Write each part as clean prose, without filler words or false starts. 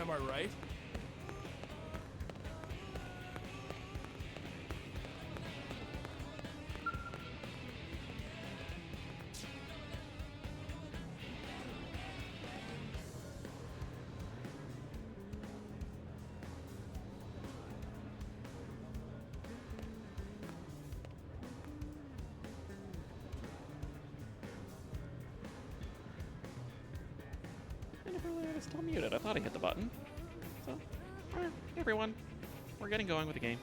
Am I right? It's still muted. I thought I hit the button. So, hey everyone, we're getting going with the game.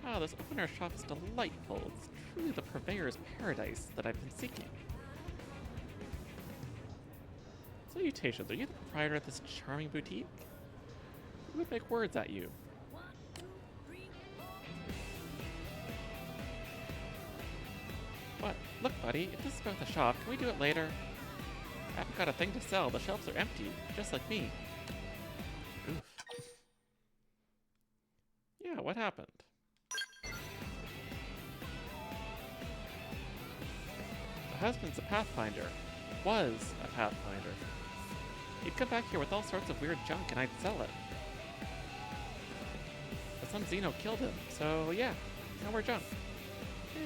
Ah, this open-air shop is delightful. It's truly the purveyor's paradise that I've been seeking. Salutations, are you the proprietor of this charming boutique? Who would make words at you? What? Look, buddy, if this is about the shop, can we do it later? I haven't got a thing to sell. The shelves are empty, just like me. Oof. Yeah, what happened? The husband's a pathfinder. Was a pathfinder. He'd come back here with all sorts of weird junk and I'd sell it. But some Xeno killed him, so yeah, no more junk.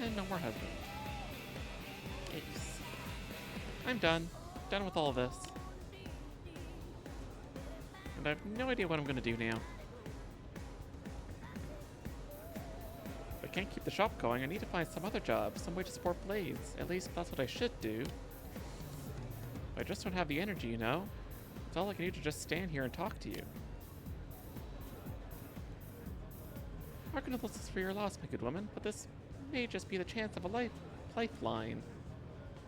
And no more husband. Ace. I'm done. Done with all of this. And I have no idea what I'm gonna do now. If I can't keep the shop going, I need to find some other job, some way to support Blades. At least that's what I should do. I just don't have the energy, you know? It's all I can do to just stand here and talk to you. Our condolences for your loss, my good woman, but this may just be the chance of a lifeline.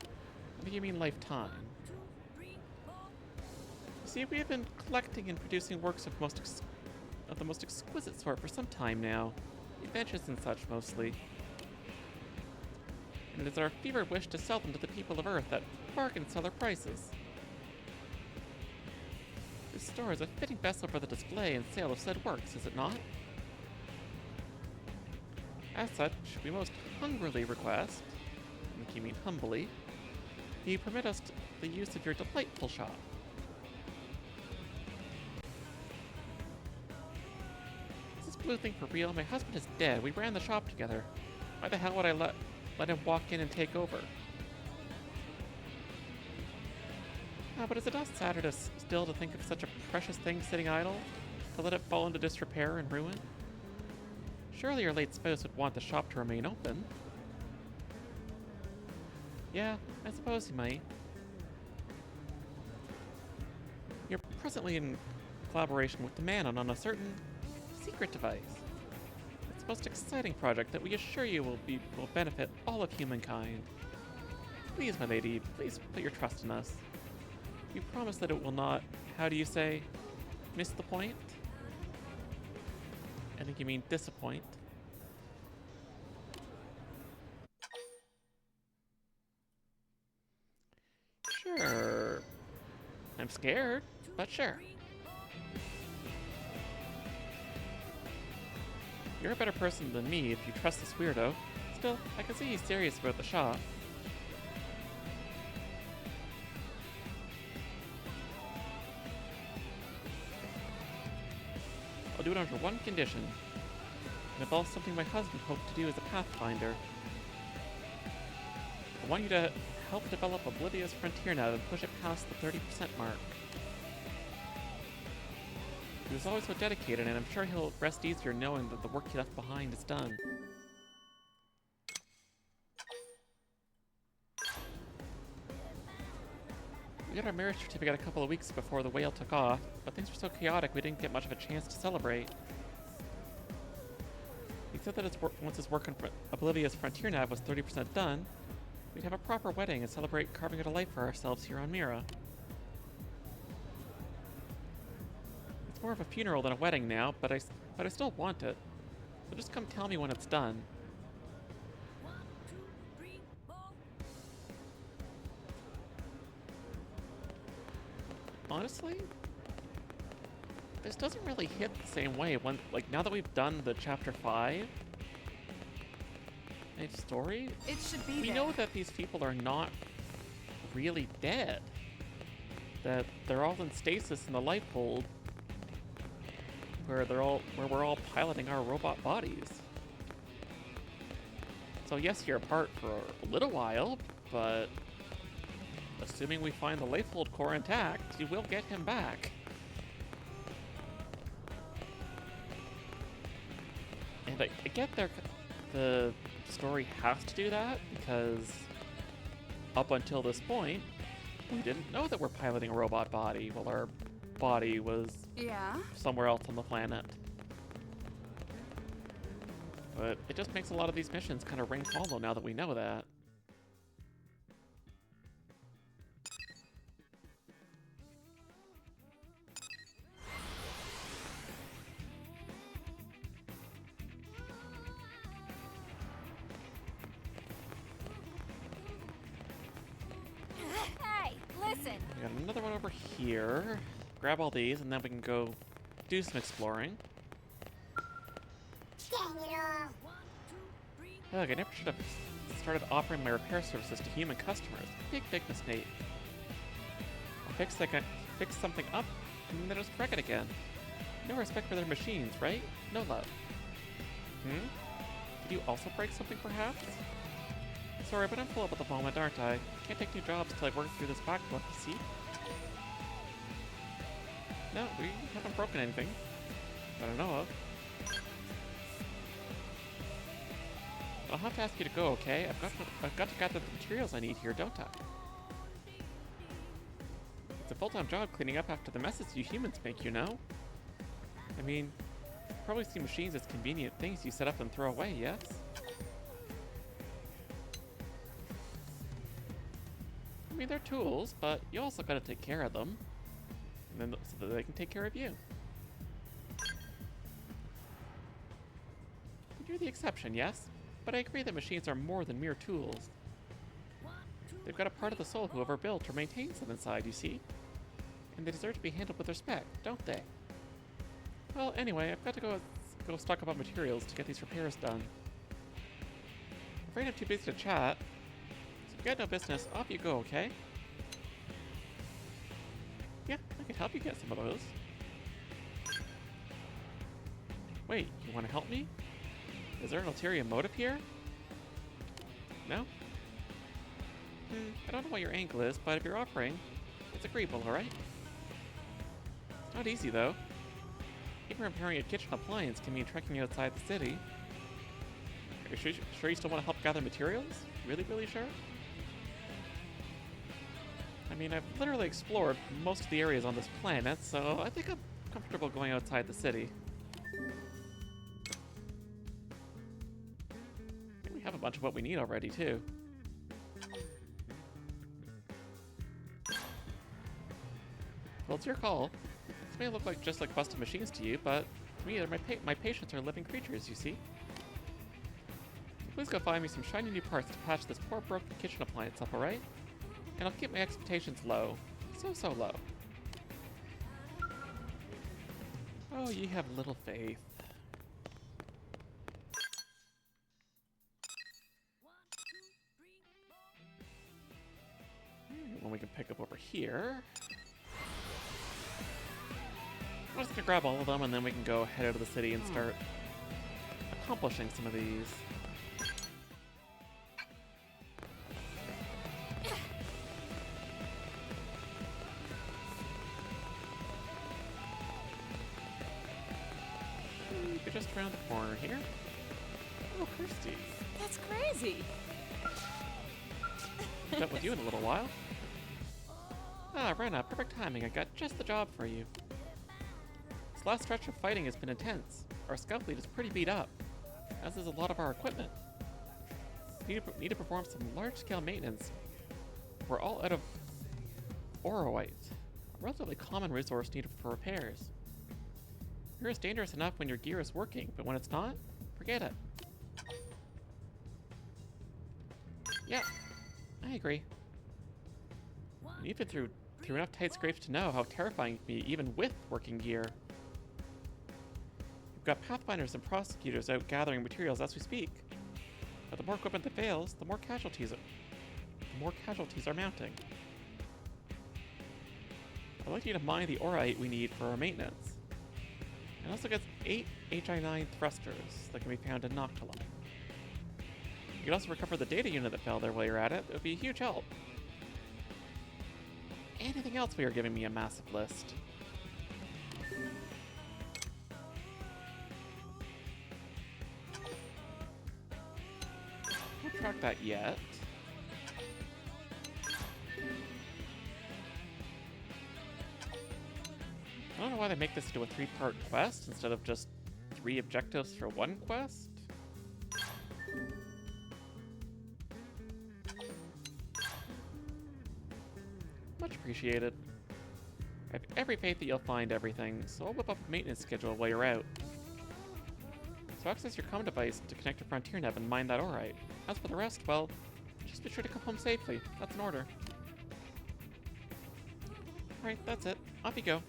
I think you mean lifetime. You see, we have been collecting and producing works of the most exquisite sort for some time now. Inventions and such, mostly. And it is our fevered wish to sell them to the people of Earth at bargain seller prices. This store is a fitting vessel for the display and sale of said works, is it not? As such, we most hungrily request, and you mean humbly, you permit us the use of your delightful shop. Is this blue thing for real? My husband is dead. We ran the shop together. Why the hell would I let him walk in and take over? But is it not sadder still to think of such a precious thing sitting idle? To let it fall into disrepair and ruin? Surely your late spouse would want the shop to remain open. Yeah, I suppose he might. You're presently in collaboration with the Manon on a certain secret device. It's the most exciting project that we assure you will benefit all of humankind. Please, my lady, please put your trust in us. We promise that it will not, how do you say, miss the point? I think you mean disappoint. Sure. I'm scared, but sure. You're a better person than me if you trust this weirdo. Still, I can see he's serious about the shop. I'll do it under one condition. It involves something my husband hoped to do as a pathfinder. I want you to help develop Oblivion's frontier nav and push it past the 30% mark. He was always so dedicated, and I'm sure he'll rest easier knowing that the work he left behind is done. We got our marriage certificate a couple of weeks before the whale took off, but things were so chaotic we didn't get much of a chance to celebrate. He said that once his work on Oblivia's frontier nav was 30% done, we'd have a proper wedding and celebrate carving out a life for ourselves here on Mira. It's more of a funeral than a wedding now, but I still want it. So just come tell me when it's done. Honestly, this doesn't really hit the same way. Now that we've done the chapter 5 story, it should be we know that these people are not really dead. that they're all in stasis in the life hold, where we're all piloting our robot bodies. So yes, you're apart for a little while, but assuming we find the life hold core intact, you will get him back. And I get the story has to do that, because up until this point, we didn't know that we're piloting a robot body while our body was somewhere else on the planet. But it just makes a lot of these missions kind of ring hollow now that we know that. We got another one over here. Grab all these, and then we can go do some exploring. Look, I never should have started offering my repair services to human customers. Big mistake. I'll fix something up, and then they'll just wreck it again. No respect for their machines, right? No love. Did you also break something, perhaps? Sorry, but I'm full up at the moment, aren't I? Can't take new jobs till I've worked through this backlog, you see? No, we haven't broken anything that I know of. I'll have to ask you to go, okay? I've got to gather the materials I need here, don't I? It's a full-time job cleaning up after the messes you humans make, you know? I mean, you probably see machines as convenient things you set up and throw away, yes? I mean, they're tools, but you also gotta take care of them. And then so that they can take care of you. You're the exception, yes? But I agree that machines are more than mere tools. They've got a part of the soul whoever built or maintains them inside, you see? And they deserve to be handled with respect, don't they? Well, anyway, I've got to go stock up on materials to get these repairs done. I'm afraid I'm too busy to chat. So if you got no business, off you go, okay? Yeah, I could help you get some of those. Wait, you want to help me? Is there an ulterior motive here? No? I don't know what your angle is, but if you're offering, it's agreeable, alright? It's not easy, though. Even repairing a kitchen appliance can mean trekking outside the city. Are you sure you still want to help gather materials? Really sure? I mean, I've literally explored most of the areas on this planet, so I think I'm comfortable going outside the city. I think we have a bunch of what we need already, too. Well, it's your call. This may look like just like busted machines to you, but to me, my patients are living creatures, you see. Please go find me some shiny new parts to patch this poor broken kitchen appliance up, alright? And I'll keep my expectations low. So low. Oh, ye have little faith. One we can pick up over here. I'm just gonna grab all of them, and then we can go head out of the city and start accomplishing some of these. You're just around the corner here. Oh, Kirsty. That's crazy. Meet up with you in a little while. Ah, Rena, perfect timing. I got just the job for you. This last stretch of fighting has been intense. Our scout fleet is pretty beat up, as is a lot of our equipment. We need to perform some large-scale maintenance. We're all out of oroite, a relatively common resource needed for repairs. Gear is dangerous enough when your gear is working, but when it's not, forget it. Yeah, I agree. And even through enough tight scrapes to know how terrifying it can be, even with working gear. We've got pathfinders and prosecutors out gathering materials as we speak. But the more equipment that fails, the more casualties are mounting. I'd like you to mine the orite we need for our maintenance. It also gets 8 HI9 thrusters that can be found in Noctula. You can also recover the data unit that fell there while you're at it. It would be a huge help. Anything else while you're giving me a massive list? Won't track that yet. I don't know why they make this into a 3-part quest instead of just 3 objectives for 1 quest. Much appreciated. I have every faith that you'll find everything, so I'll whip up a maintenance schedule while you're out. So access your comm device to connect to Frontier Nav and mine that orite. As for the rest, well, just be sure to come home safely. That's an order. Alright, that's it. Off you go.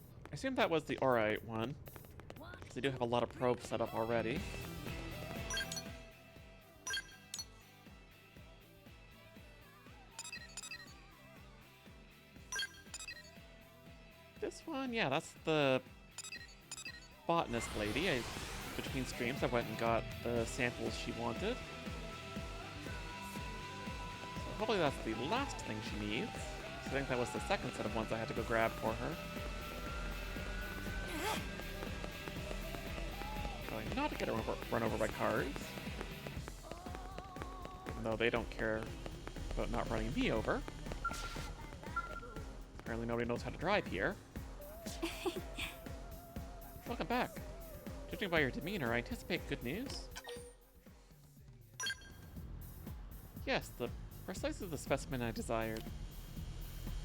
I assume that was the orite one, because they do have a lot of probes set up already. This one, yeah, that's the botanist lady. Between streams, I went and got the samples she wanted. So hopefully that's the last thing she needs. So I think that was the second set of ones I had to go grab for her. Going not to get run over by cars. Even though they don't care about not running me over. Apparently nobody knows how to drive here. Welcome back. Judging by your demeanor, I anticipate good news. Yes, precisely the specimen I desired.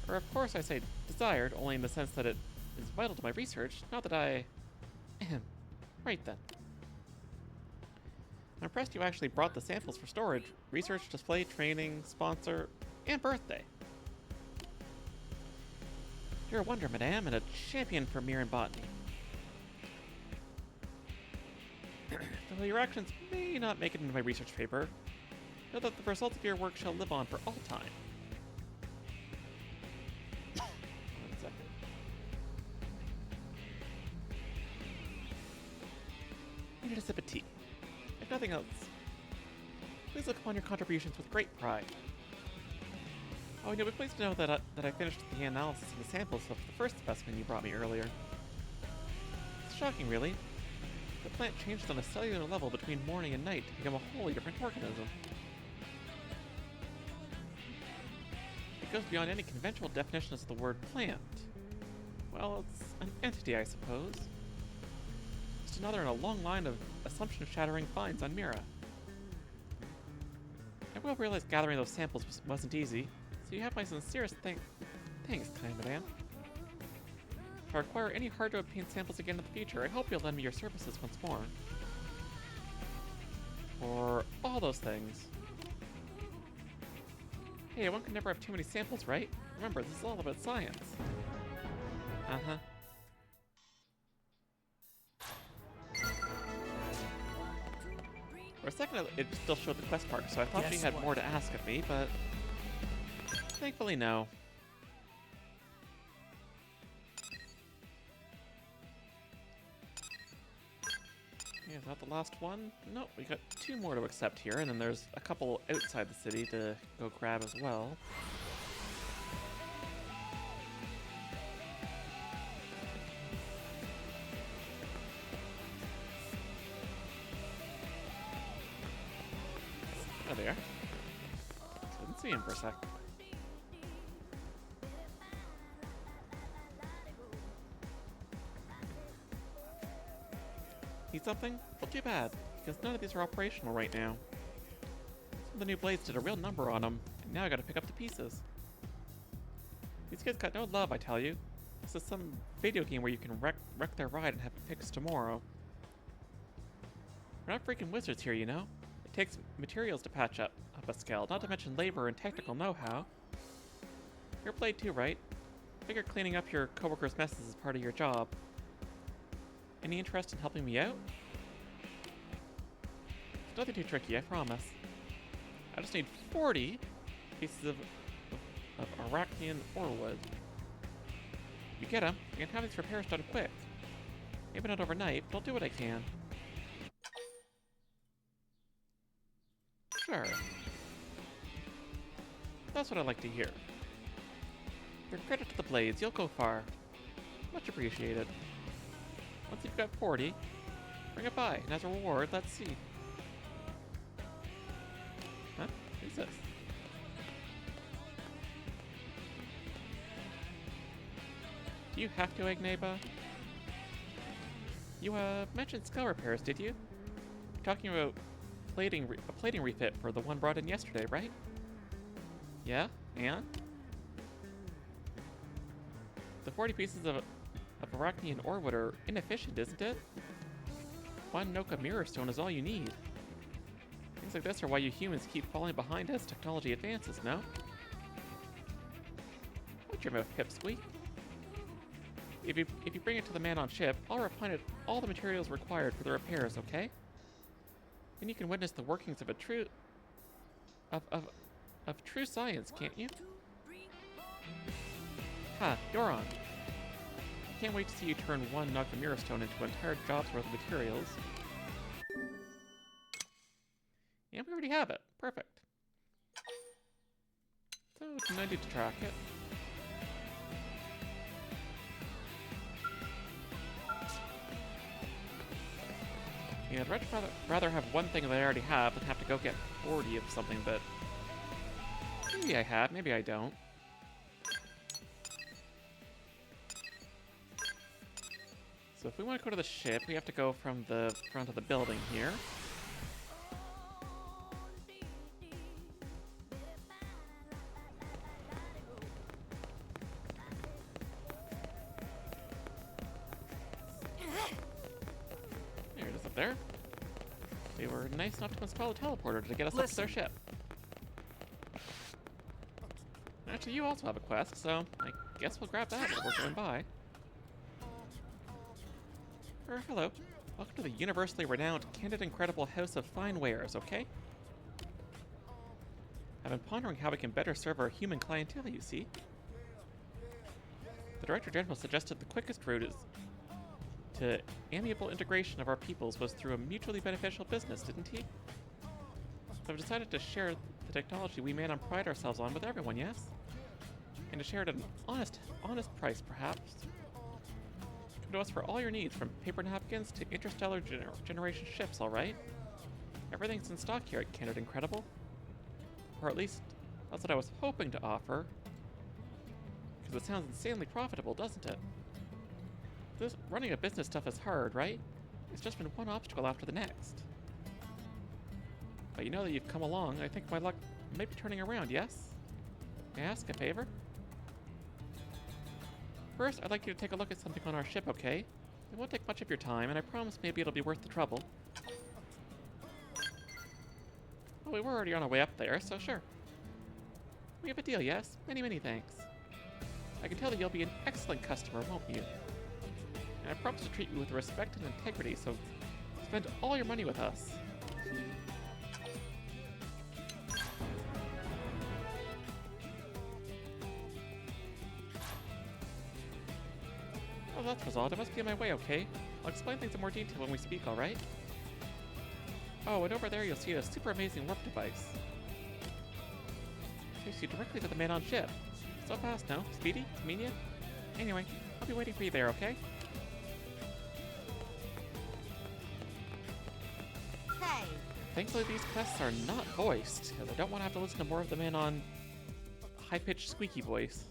Or of course I say desired, only in the sense that it is vital to my research, not that I... Right then. I'm impressed you actually brought the samples for storage, research, display, training, sponsor, and birthday. You're a wonder, madame, and a champion for mirror and botany. Though your actions may not make it into my research paper, know that the results of your work shall live on for all time. 1 second. Need a sip of tea. If nothing else, please look upon your contributions with great pride. Oh, and you'll be pleased to know that I finished the analysis of the samples of the first specimen you brought me earlier. It's shocking, really. The plant changed on a cellular level between morning and night to become a wholly different organism. It goes beyond any conventional definitions of the word plant. Well, it's an entity, I suppose. Just another in a long line of assumption-shattering finds on Mira. I well realize gathering those samples wasn't easy, so you have my sincerest thanks, kind madame. If I require any hard-to-obtain samples again in the future, I hope you'll lend me your services once more. For all those things. Hey, one can never have too many samples, right? Remember, this is all about science. Uh-huh. For a second, it still showed the quest mark, so I thought she had more to ask of me, but... thankfully, no. Yeah, is that the last one? Nope, we got 2 more to accept here, and then there's a couple outside the city to go grab as well. Oh, there. Didn't see him for a sec. Need something? Well, too bad, because none of these are operational right now. Some of the new blades did a real number on them, and now I gotta pick up the pieces. These kids got no love, I tell you. This is some video game where you can wreck their ride and have it fixed tomorrow. We're not freaking wizards here, you know? It takes materials to patch up a scale, not to mention labor and technical know-how. You're a blade too, right? Figure cleaning up your coworkers' messes is part of your job. Any interest in helping me out? nothing too tricky, I promise. I just need 40 pieces of Arachnean ore wood. If you get them, I can have these repairs done quick. Maybe not overnight, but I'll do what I can. Sure. That's what I like to hear. Your credit to the Blades, you'll go far. Much appreciated. Once you've got 40, bring it by, and as a reward, let's see. Huh? Who's this? Do you have to, Agneba? You, mentioned skull repairs, did you? You're talking about a plating refit for the one brought in yesterday, right? Yeah? And? The 40 pieces of Arachnean ore wood are inefficient, isn't it? One Noka mirror stone is all you need. Things like this are why you humans keep falling behind as technology advances, no? What's your mouth, pipsqueak? If you bring it to the man on ship, I'll refine it all the materials required for the repairs, okay? Then you can witness the workings of a true true science, can't you? Ha, you're on. Can't wait to see you turn one Nakamura stone into an entire job's worth of materials. Yeah, we already have it. Perfect. So, no need to track it. Yeah, I'd rather have one thing that I already have than have to go get 40 of something that maybe I have, maybe I don't. So if we want to go to the ship, we have to go from the front of the building here. There it is up there. They were nice enough to install a teleporter to get us up to their ship. Actually, you also have a quest, so I guess we'll grab that while we're going by. Hello. Welcome to the universally renowned, candid, incredible House of Fine Wares, okay? I've been pondering how we can better serve our human clientele, you see. The Director General suggested the quickest route is to amiable integration of our peoples was through a mutually beneficial business, didn't he? So I've decided to share the technology we man and pride ourselves on with everyone, yes? And to share it at an honest price, perhaps. Come to us for all your needs, from paper napkins to interstellar generation ships, alright? Everything's in stock here at Candid Incredible. Or at least, that's what I was hoping to offer. Because it sounds insanely profitable, doesn't it? Running a business stuff is hard, right? It's just been one obstacle after the next. But you know that you've come along, I think my luck may be turning around, yes? May I ask a favor? First, I'd like you to take a look at something on our ship, okay? It won't take much of your time, and I promise maybe it'll be worth the trouble. Well, we were already on our way up there, so sure. We have a deal, yes? Many, many thanks. I can tell that you'll be an excellent customer, won't you? And I promise to treat you with respect and integrity, so spend all your money with us. Oh, that's resolved. I must be on my way, okay? I'll explain things in more detail when we speak, alright? Oh, and over there you'll see a super amazing warp device. Takes you directly to the man on ship. So fast, no? Speedy? Convenient? Anyway, I'll be waiting for you there, okay? Hey! Thankfully these quests are not voiced, because I don't want to have to listen to more of the man on high-pitched squeaky voice.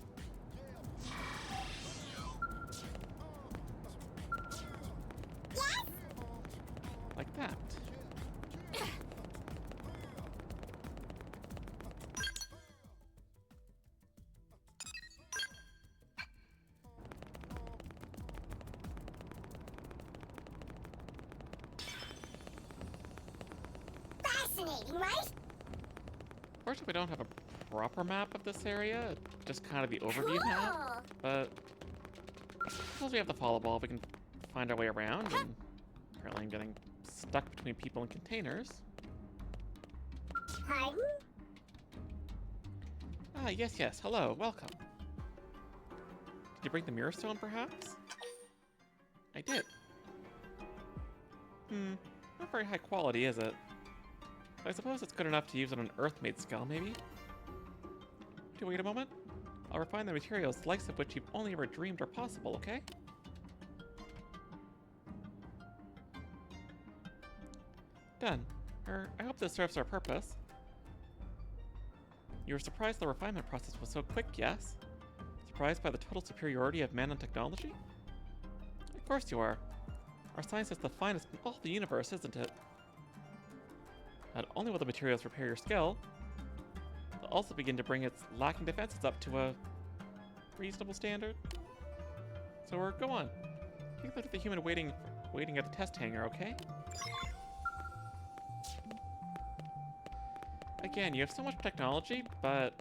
Like that. Fascinating, right? Unfortunately, we don't have a proper map of this area, just kind of the overview map, but because we have the follow ball, we can find our way around, and apparently I'm getting stuck between people and containers. Pardon? Ah, yes, hello, welcome. Did you bring the mirror stone, perhaps? I did. Not very high quality, is it? I suppose it's good enough to use on an Earth-made skull, maybe? Do wait a moment. I'll refine the materials, the likes of which you've only ever dreamed are possible, okay? Done. I hope this serves our purpose. You were surprised the refinement process was so quick, yes? Surprised by the total superiority of man and technology? Of course you are. Our science is the finest in all the universe, isn't it? Not only will the materials repair your skill, they'll also begin to bring its lacking defenses up to a reasonable standard. So go on. Take a look at the human waiting at the test hangar, okay? Again, you have so much technology, but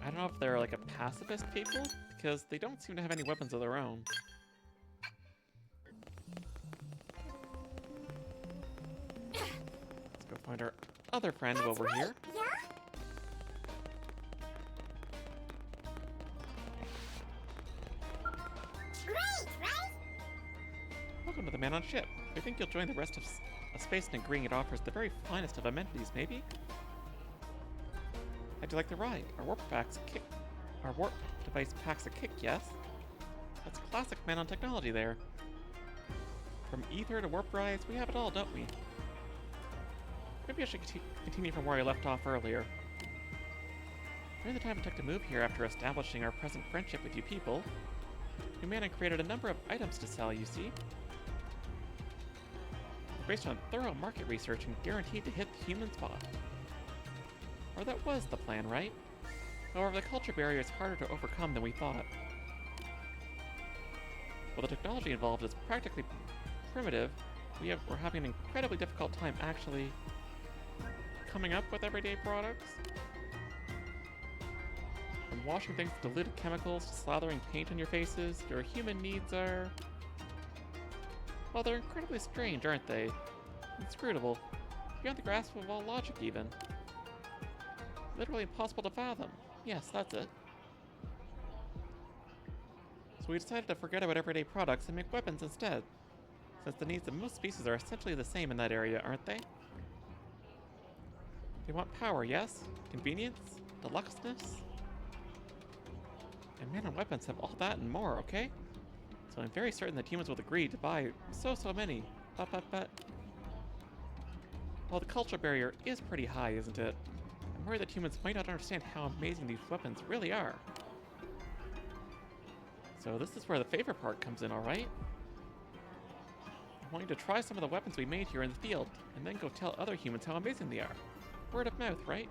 I don't know if they're like a pacifist people, because they don't seem to have any weapons of their own. Let's go find our other friend while we're here. Yeah? Great, right? Welcome to the Man on Ship. I think you'll join the rest of space in agreeing it offers the very finest of amenities, maybe? How'd you like the ride? Our warp device packs a kick, yes? That's classic Man on technology there. From ether to warp drives, we have it all, don't we? Maybe I should continue from where I left off earlier. During the time it took to move here after establishing our present friendship with you people, Humana created a number of items to sell, you see. Based on thorough market research and guaranteed to hit the human spot. Or that was the plan, right? However, the culture barrier is harder to overcome than we thought. While the technology involved is practically primitive, we're having an incredibly difficult time actually coming up with everyday products. From washing things with diluted chemicals to slathering paint on your faces, your human needs are... well, they're incredibly strange, aren't they? Inscrutable. Beyond the grasp of all logic, even. Literally impossible to fathom. Yes, that's it. So we decided to forget about everyday products and make weapons instead, since the needs of most species are essentially the same in that area, aren't they? They want power, yes? Convenience? Deluxeness? And man and weapons have all that and more, okay? So I'm very certain that humans will agree to buy so many. But... well, the culture barrier is pretty high, isn't it? I'm worried that humans might not understand how amazing these weapons really are. So this is where the favorite part comes in, alright? I want you to try some of the weapons we made here in the field, and then go tell other humans how amazing they are. Word of mouth, right?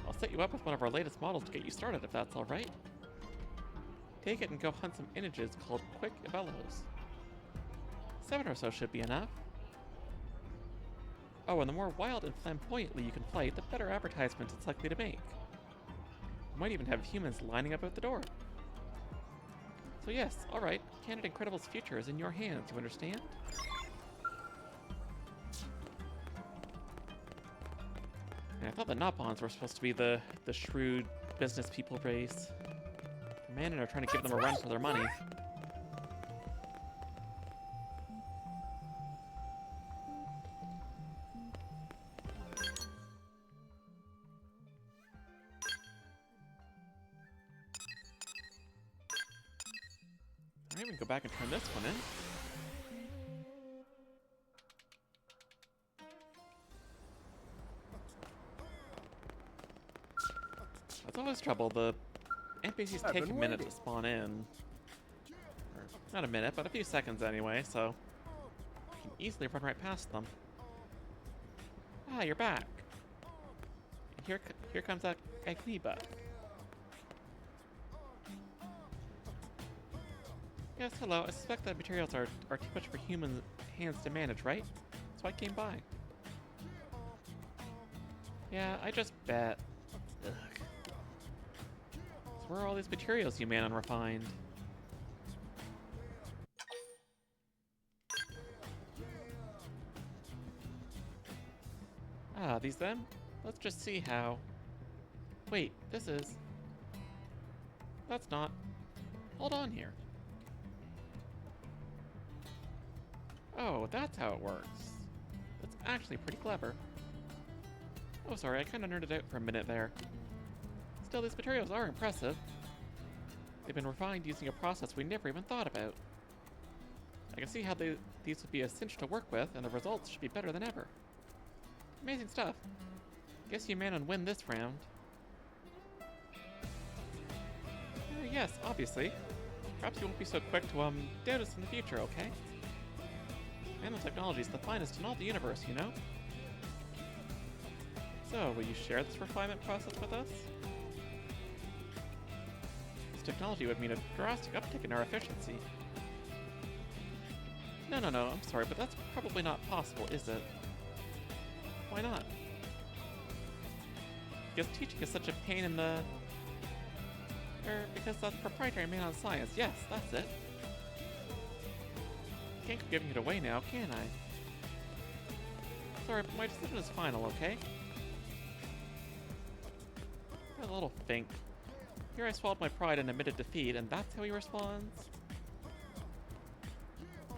I'll set you up with one of our latest models to get you started, if that's alright. Take it and go hunt some images called Quick Bellows. 7 or so should be enough. Oh, and the more wild and flamboyantly you can play, the better advertisement it's likely to make. You might even have humans lining up at the door. So yes, alright, Canada Incredible's future is in your hands, you understand? And I thought the Nopons were supposed to be the shrewd business people race. The Manon are trying to give them a run for their money. Alright, we can go back and turn this one in. That's always trouble. The NPCs take a minute to spawn in. Or, not a minute, but a few seconds anyway, so you can easily run right past them. Ah, you're back. And here comes Agniba. Yes, hello. I suspect that materials are too much for human hands to manage, right? So I came by. Yeah, I just bet. Ugh. So where are all these materials you man unrefined? Ah, these them? Let's just see how... Wait, this is... That's not... Hold on here. Oh, that's how it works. That's actually pretty clever. Oh, sorry, I kind of nerded out for a minute there. Still, these materials are impressive. They've been refined using a process we never even thought about. I can see how these would be a cinch to work with, and the results should be better than ever. Amazing stuff. Guess you man and win this round. Yes, obviously. Perhaps you won't be so quick to, doubt us in the future, okay? Nanotechnology is the finest in all the universe, you know? So, will you share this refinement process with us? This technology would mean a drastic uptick in our efficiency. No, I'm sorry, but that's probably not possible, is it? Why not? Because teaching is such a pain in the... because that's proprietary man on science. Yes, that's it. Can't keep giving it away now, can I? Sorry, but my decision is final, okay? A little think. Here I swallowed my pride and admitted defeat, and that's how he responds?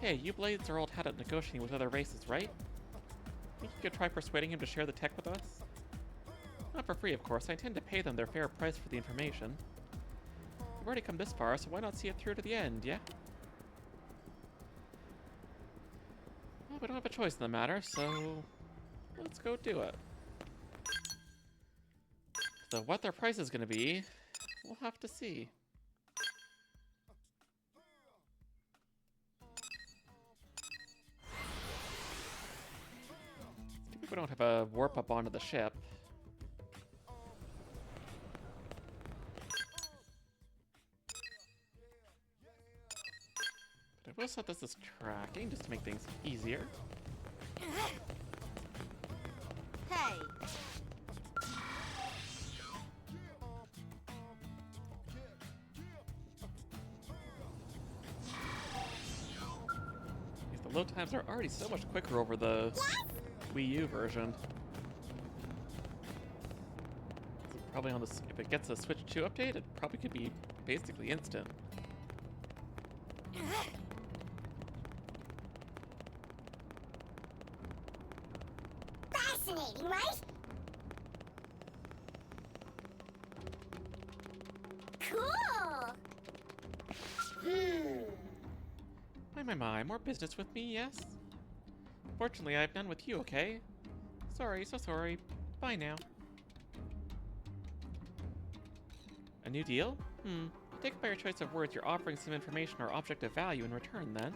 Hey, you blades are old hat at negotiating with other races, right? Think you could try persuading him to share the tech with us? Not for free, of course. I intend to pay them their fair price for the information. We've already come this far, so why not see it through to the end, yeah? Well, we don't have a choice in the matter, so... let's go do it. So what their price is going to be, we'll have to see. We don't have a warp up onto the ship. But I will set this as tracking just to make things easier. Hey. The load times are already so much quicker over the Wii U version. So probably on this, if it gets a Switch 2 update, it probably could be basically instant. Fascinating, right? Cool. My, more business with me, yes? Fortunately, I have none with you, okay? Sorry, so sorry. Bye now. A new deal? Take it by your choice of words, you're offering some information or object of value in return, then.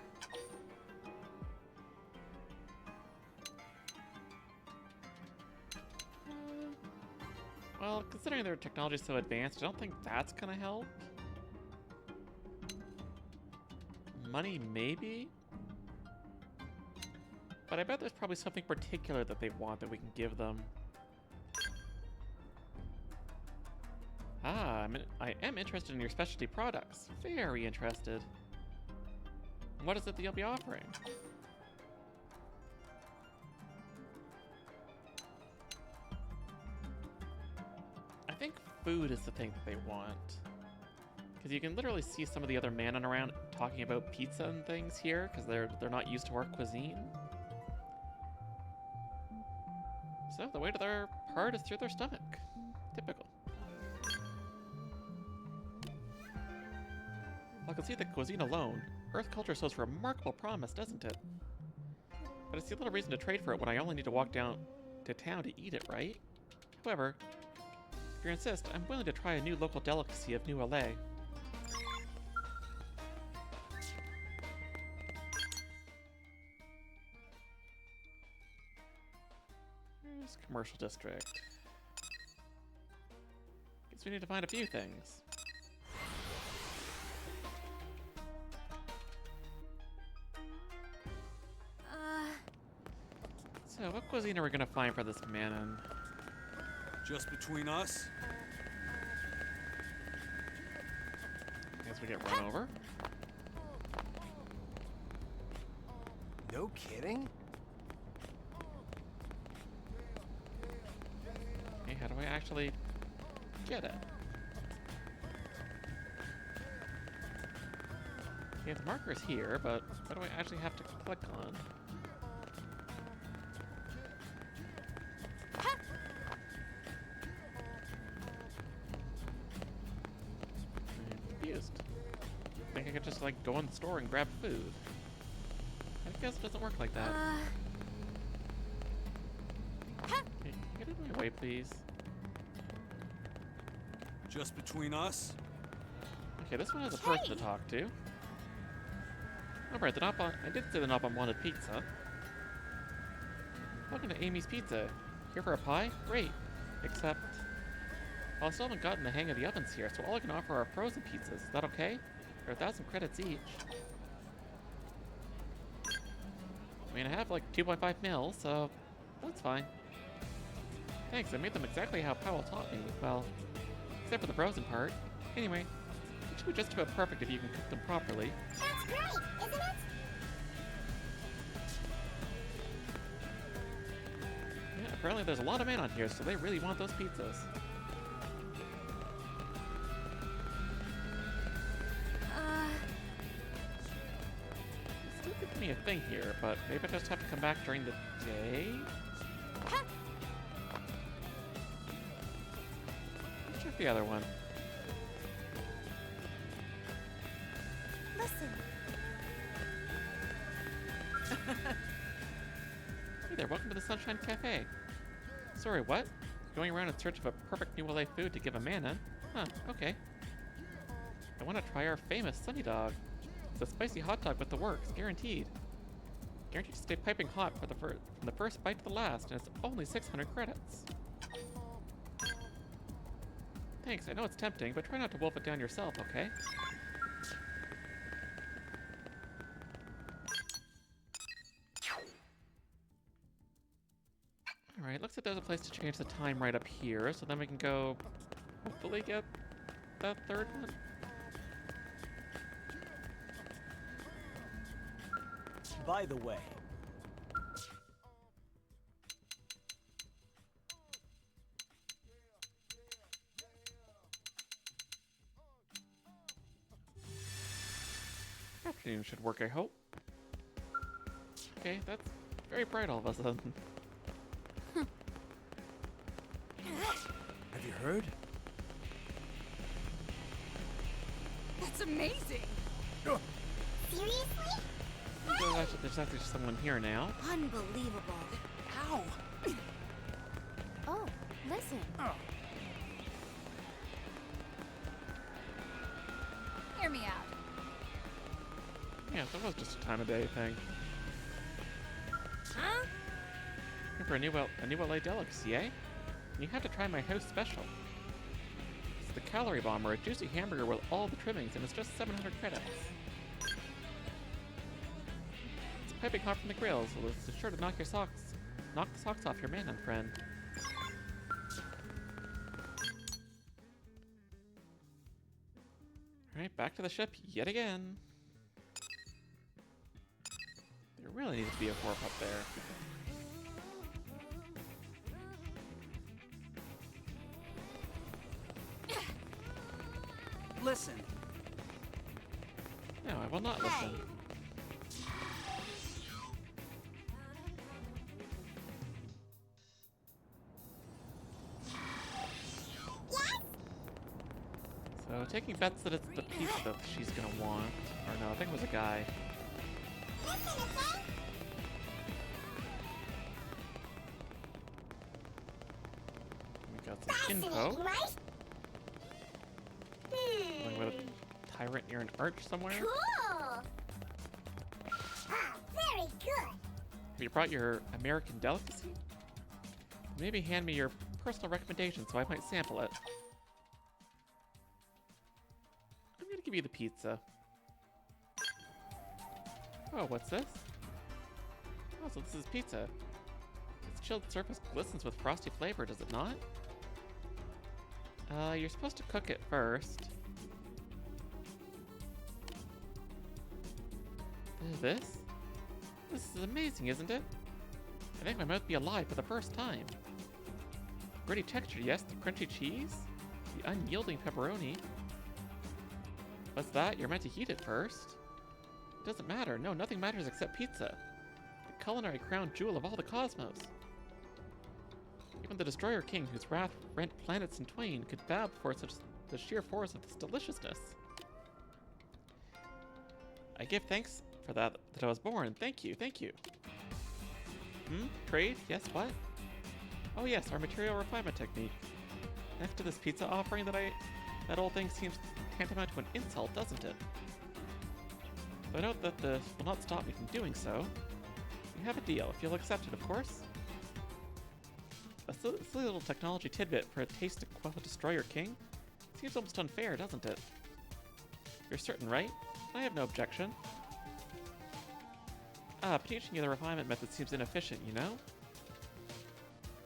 Well, considering their technology is so advanced, I don't think that's gonna help. Money, maybe? But I bet there's probably something particular that they want that we can give them. Ah, I am interested in your specialty products. Very interested. What is it that you'll be offering? I think food is the thing that they want. Because you can literally see some of the other Manon around talking about pizza and things here, because they're not used to our cuisine. So the way to their heart is through their stomach. Typical. I can see the cuisine alone. Earth culture shows remarkable promise, doesn't it? But I see little reason to trade for it when I only need to walk down to town to eat it, right? However, if you insist, I'm willing to try a new local delicacy of New LA. Here's commercial district. Guess we need to find a few things. So, what cuisine are we gonna find for this Manon? Just between us? Guess we get run over. No kidding? how do I actually get it? Okay, the marker's here, but what do I actually have to click on? I'm confused. I think I could just, like, go in the store and grab food. I guess it doesn't work like that. Okay, get out of my way, please. Just between us? Okay, this one has a person to talk to. Alright, I did say the Nopon wanted pizza. Welcome to Amy's Pizza. Here for a pie? Great. Except, well, I still haven't gotten the hang of the ovens here, so all I can offer are frozen pizzas. Is that okay? They're 1,000 credits each. I mean, I have like 2.5 mil, so that's fine. Thanks, I made them exactly how Powell taught me. Well, except for the frozen part. Anyway, it should be just about perfect if you can cook them properly. That's great, isn't it? Yeah, apparently there's a lot of men on here, so they really want those pizzas. Still giving me a thing here, but maybe I just have to come back during the day? Let's check the other one. Listen. Hey there, welcome to the Sunshine Cafe. Sorry, what? Going around in search of a perfect new LA food to give a man in? Huh, okay. I want to try our famous Sunny Dog. It's a spicy hot dog with the works, guaranteed. Guaranteed to stay piping hot for from the first bite to the last, and it's only 600 credits. Thanks, I know it's tempting, but try not to wolf it down yourself, okay? Alright, looks like there's a place to change the time right up here, so then we can go hopefully get that third one. By the way, Afternoon should work, I hope. Okay, that's very bright all of a sudden. have you heard? That's amazing. Seriously? There's actually someone here now. Unbelievable. How? Oh, listen. Hear me out. Yeah, that was just a time of day thing. Huh? Looking for a new LA delicacy, eh? You have to try my house special. It's the Calorie Bomber, a juicy hamburger with all the trimmings, and it's just 700 credits. It's piping hot from the grill, so it's sure to knock the socks off your man and friend. Alright, back to the ship yet again. There really needs to be a warp up there. Listen. No, I will not listen. So, taking bets that it's the pizza that she's gonna want. Or no, I think it was a guy. We got some info. Right? Something with a tyrant near an arch somewhere. Cool. Ah, very good. Have you brought your American delicacy? Maybe hand me your personal recommendation so I might sample it. I'm gonna give you the pizza. Oh, what's this? Oh, so this is pizza. Its chilled surface glistens with frosty flavor, does it not? You're supposed to cook it first. This? This is amazing, isn't it? I think I might be alive for the first time. gritty texture, yes. The crunchy cheese? The unyielding pepperoni? What's that? You're meant to heat it first. It doesn't matter. No, nothing matters except pizza. The culinary crown jewel of all the cosmos. Even the Destroyer King, whose wrath rent planets in twain, could bow before such the sheer force of its deliciousness. I give thanks for that I was born. Thank you, thank you. Trade? Yes, what? Oh yes, our material refinement technique. Next to this pizza offering that old thing seems tantamount to an insult, doesn't it? But note that this will not stop me from doing so. We have a deal, if you'll accept it, of course. A silly little technology tidbit for a taste to quell a Destroyer King? Seems almost unfair, doesn't it? You're certain, right? I have no objection. But teaching you the refinement method seems inefficient, you know?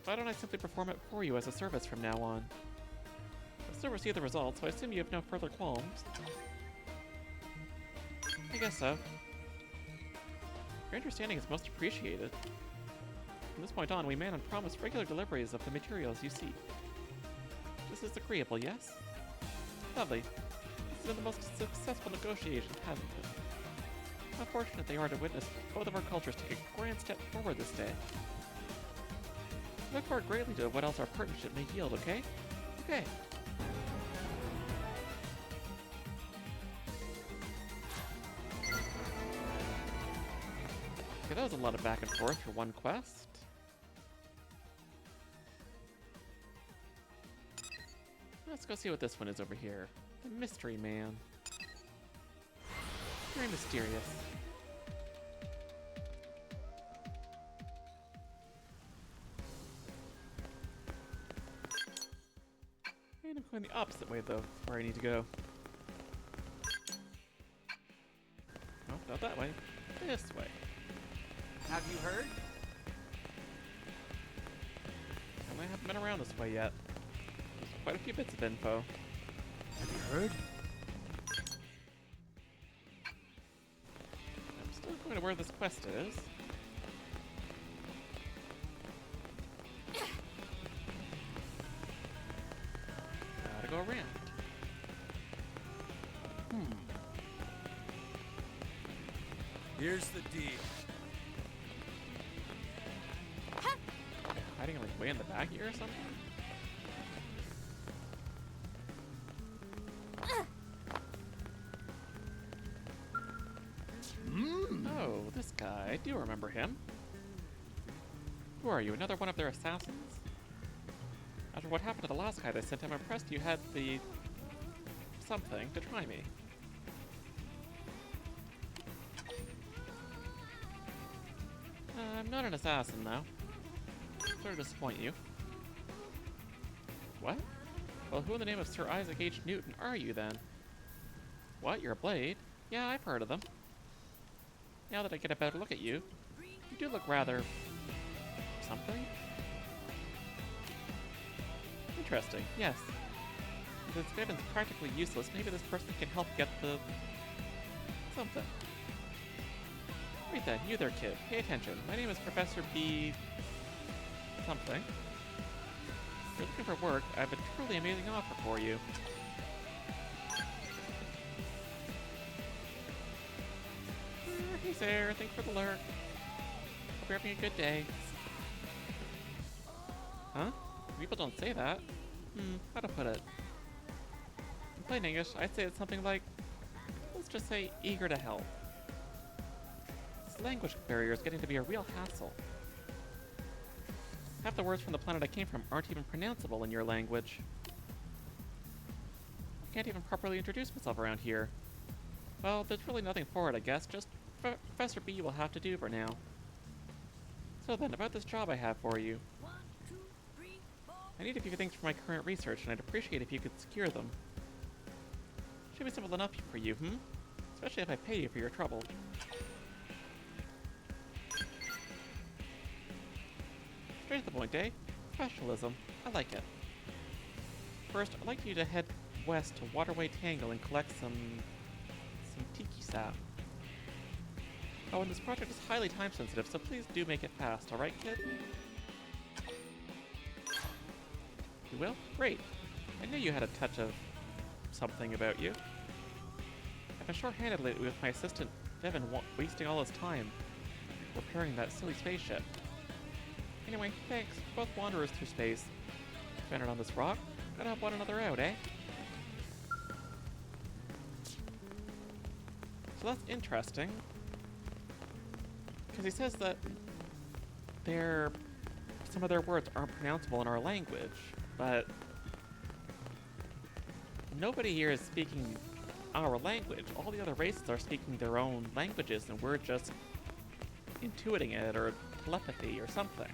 Why don't I simply perform it for you as a service from now on? I'll still receive the results, so I assume you have no further qualms. I guess so. Your understanding is most appreciated. From this point on, we man and promise regular deliveries of the materials you seek. This is agreeable, yes? Lovely. This has been the most successful negotiation, hasn't it? How fortunate they are to witness both of our cultures take a grand step forward this day. I look forward greatly to what else our partnership may yield, okay? Okay. Okay, that was a lot of back and forth for one quest. Let's go see what this one is over here. The Mystery Man. Very mysterious. And I'm going the opposite way, though, where I need to go. Nope, not that way. This way. Have you heard? And I haven't been around this way yet. There's quite a few bits of info. Have you heard? I'm still going to where this quest is. Gotta go around. Here's the deal. Hiding like way in the back here or something? Oh, this guy. I do remember him. Who are you? Another one of their assassins? After what happened to the last guy they sent, I'm impressed you had the... something to try me. I'm not an assassin, though. Sorry to disappoint you. What? Well, who in the name of Sir Isaac H. Newton are you, then? What? You're a blade? Yeah, I've heard of them. Now that I get a better look at you, you do look rather... something? Interesting, yes. Since Viven's practically useless, maybe this person can help get the... something. Wait then, you there, kid. Pay attention. My name is Professor B... something. If you're looking for work, I have a truly amazing offer for you. Hey Sarah, thanks for the lurk. Hope you're having a good day. Huh? People don't say that. How to put it? In plain English, I'd say it's something like, let's just say, eager to help. This language barrier is getting to be a real hassle. Half the words from the planet I came from aren't even pronounceable in your language. I can't even properly introduce myself around here. Well, there's really nothing for it, I guess. Just Professor B will have to do for now. So then, about this job I have for you. I need a few things for my current research, and I'd appreciate if you could secure them. Should be simple enough for you, Especially if I pay you for your trouble. Straight to the point, eh? Professionalism. I like it. First, I'd like you to head west to Waterway Tangle and collect some tiki sap. Oh, and this project is highly time-sensitive, so please do make it fast, alright, kid? You will? Great. I knew you had a touch of something about you. I've been short-handed lately with my assistant, Devin, wasting all his time repairing that silly spaceship. Anyway, thanks. Both wanderers through space. Stranded on this rock. Gotta help one another out, eh? So that's interesting. Because he says that some of their words aren't pronounceable in our language, but nobody here is speaking our language. All the other races are speaking their own languages, and we're just intuiting it, or telepathy, or something.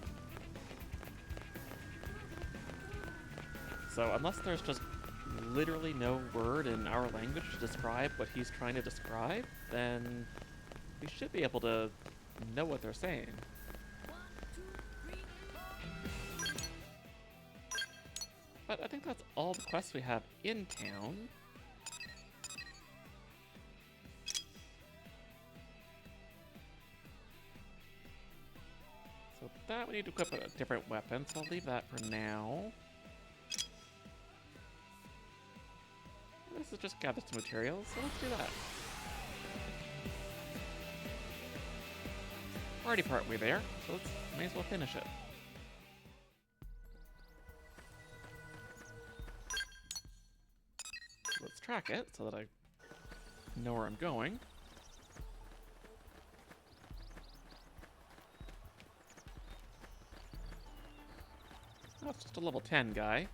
So unless there's just literally no word in our language to describe what he's trying to describe, then we should be able to know what they're saying. But I think that's all the quests we have in town. So that we need to equip a different weapon, so I'll leave that for now. This is just gather some materials, so let's do that. Already partway there, so may as well finish it. Let's track it so that I know where I'm going. Oh, it's just a level 10 guy.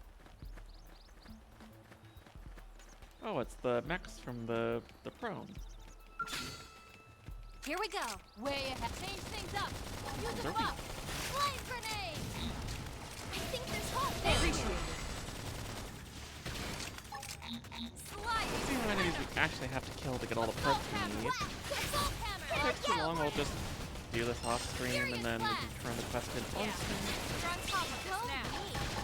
Oh, it's the mechs from the prone. Here we go. Way ahead. Change things up. Use a buff. Flame grenade. I think there's hope. Appreciate it. Slide. Let's see how many enemies we actually have to kill to get all the perks we need. If it takes too long, I'll just do this off stream and then we can turn the quest in on stream. You're on top of this now.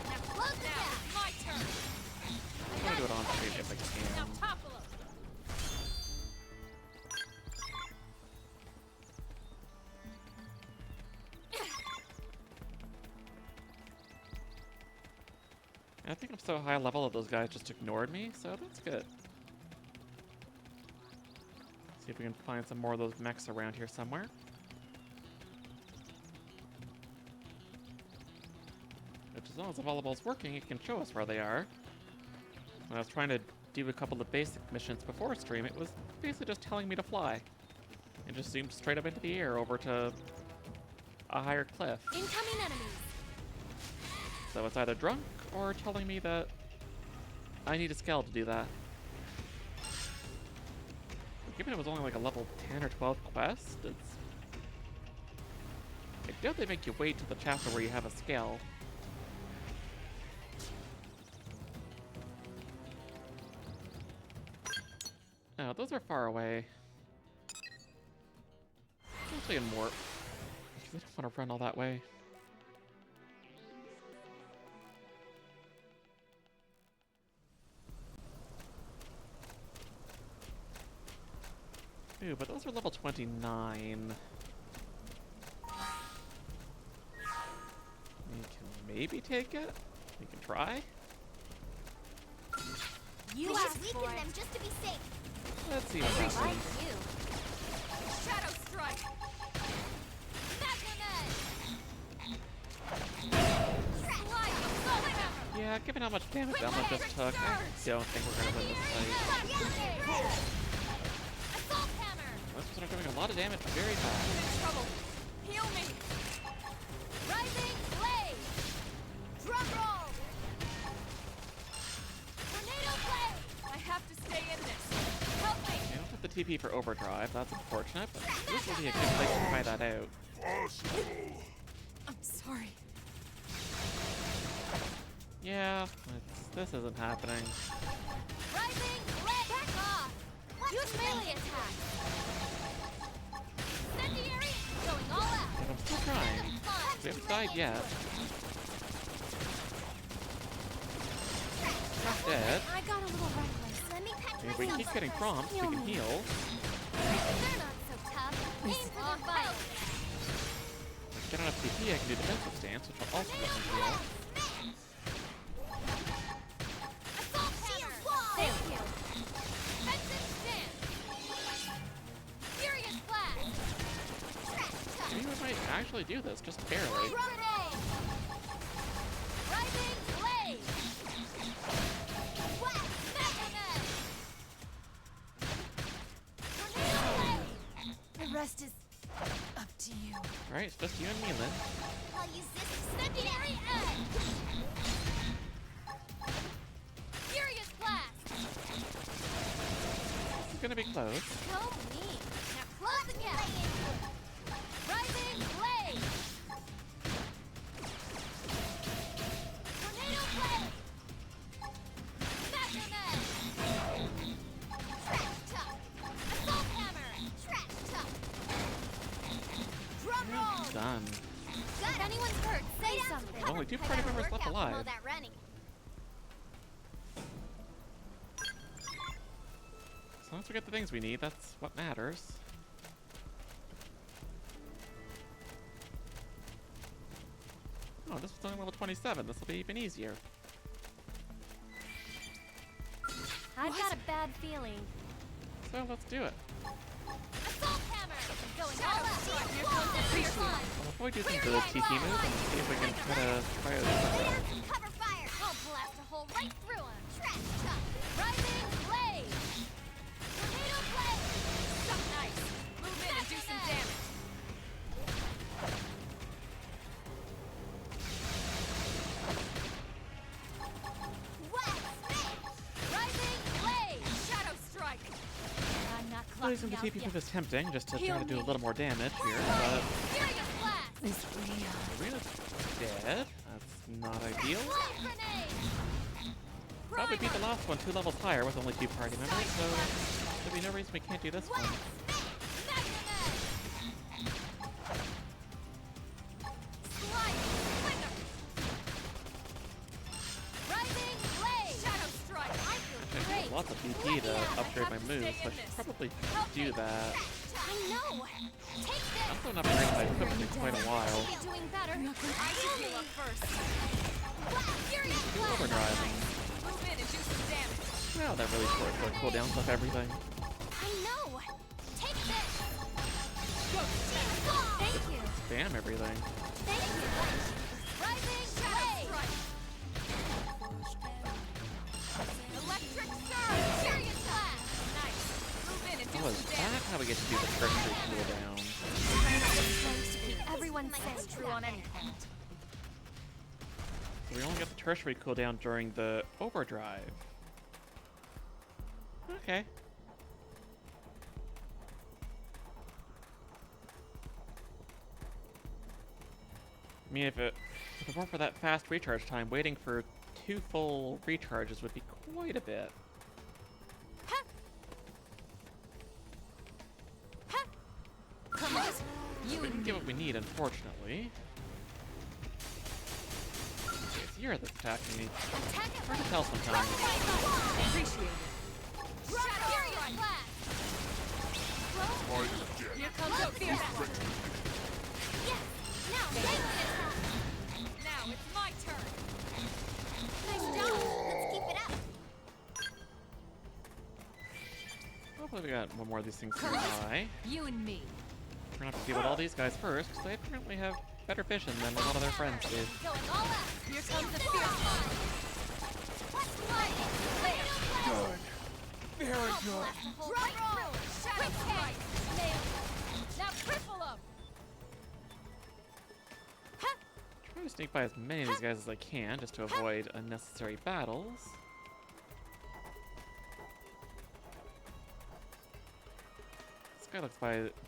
Now close it down. My turn. I'm gonna do it on stream if I can. Now topple him. And I think I'm so high level that those guys just ignored me, so that's good. See if we can find some more of those mechs around here somewhere. Which, as long as the volleyball's working, it can show us where they are. When I was trying to do a couple of basic missions before stream, it was basically just telling me to fly. And just zoomed straight up into the air over to a higher cliff. Incoming enemies. So it's either drunk or telling me that I need a skill to do that. Given it was only like a level 10 or 12 quest, I doubt they make you wait to the chapter where you have a skill. Oh, those are far away. Mostly in warp. I don't want to run all that way. Ooh, but those are level 29. We can maybe take it? We can try? You We asked should for weaken it. them just to be safe. Let's see what Like happens. you. Shadow strike. Yeah, given how much damage Emma just took, I don't think we're gonna win this fight. Assault hammer. Unless we start doing a lot of damage very fast. I'm in trouble. Heal me. Rising blade. Drum roll. Tornado blade. I have to stay in this. Help me. I don't have the TP for overdrive, that's unfortunate, but this will be a good place to try that out. I'm sorry. Yeah, this isn't happening. Rising blade. Back off. Use melee attack. Incendiary. Going all out. But I'm still trying. We haven't died yet. Not dead. I got a little reckless. Let me patch If we myself keep up getting first. prompts, we can heal. They're not so tough. Aim for the fight. If I get enough TP, I can do defensive stance, which will also let me heal. actually do this, just barely. Grenade! Rising blaze! Whack! Meganet! Tornado blade! The rest is up to you. Alright, it's just you and me then. I'll use this secondary edge! Furious blast! This is gonna be close. So mean. Now close the gap! Rising blade! Tornado blade! Meganet! Trash tuck! Assault hammer! Trash tuck! Drum roll! Done. If anyone's hurt, say something. Only 2 party members left alive. That running. As long as we get the things we need, that's what matters. Oh, this was only level 27. This will be even easier. I've got a bad feeling. So let's do it. Assault hammer! Going all out! Here comes the free line! I'll avoid using the TT move and see if we can try to try it. Lay down some cover fire! I'll blast a hole right through him! Trash tuck! Rising blade! Tornado blade! So nice! Move in and do some damage! Wet smash! Rising blade! Shadow strike! I'm not Using the clocking TP out move yet. is tempting just to try Heal to do a me. little more damage here, but Furious blast! This Arena's dead. That's not ideal. Flame grenade! Probably beat the last one 2 levels higher with only 2 party members, so there'll be no reason we can't do this one. I have lots of BP to upgrade my moves, so I should probably do that. I know. Take this. I'm still not upgrading my equipment in quite a while. Doing better. I should heal up first. Furious Do blast. overdriving. Move in and do some damage. Well, that really short the cooldowns of everything. I know. Take this. Thank you. Spam everything. Thank you. Rising blade. Electric surge. Furious blast. Nice. Move in and do Oh, is some damage. that how we get to do the tertiary cooldown? To keep everyone safe. True on any point. So we only get the tertiary cooldown during the overdrive. Okay. I mean, if it weren't for that fast recharge time, waiting for 2 full recharges would be quite a bit. Come on. We didn't get what we need, unfortunately. Okay, it's you're that's attacking me. Attack it. Hard to tell sometimes. Appreciate it. Furious blast. Here comes the fierce one. Yes. Now, now it's my turn. Nice job. Let's keep it up. Hopefully we got one more of these things nearby. You and me. We're gonna have to deal with all these guys first, because they apparently have better vision than a lot of their friends do. Going all out. Here comes the fierce one. Good. Very good. Right through. Shadow strike. Nailed it. Now cripple him. Trying to sneak by as many of these guys as I can, just to avoid unnecessary battles. This guy looks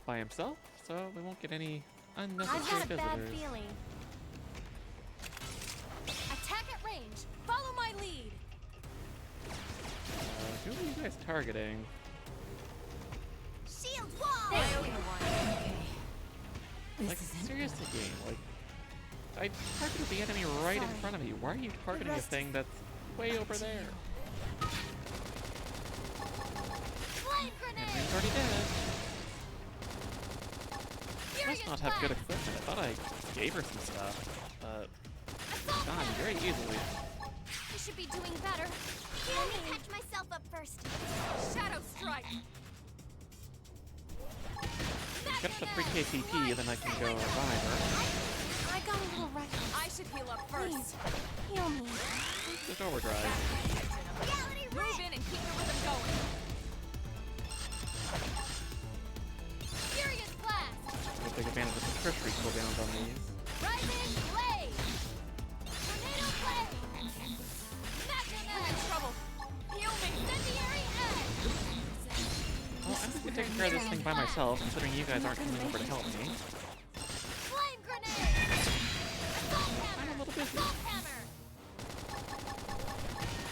by himself, so we won't get any unnecessary visitors. Feeling. Attack at range. Follow my lead. Who are you guys targeting? Shield wall. Okay. Like, seriously, game. Like, I targeted the enemy right in front of me. Why are you targeting a thing that's way over there? Flame grenade. Enemy's already dead. Must not have good equipment. I thought I gave her some stuff, but gone very easily. I should be doing better. Let me catch myself up first. Shadow strike. get up to 3k PP, then I can go revive her. I got a little reckless. I should heal up first. Please, heal me. Just overdrive. Move in and keep the rhythm going. Furious blast. We'll take advantage of the tertiary cooldowns on these. Rising blade. Tornado blade. Magnum in trouble. Heal me. Incendiary edge. Well, I'm just gonna take care of this thing by myself, considering you guys aren't coming over to help me. Flame grenade. Assault hammer. I'm a little busy. Assault hammer.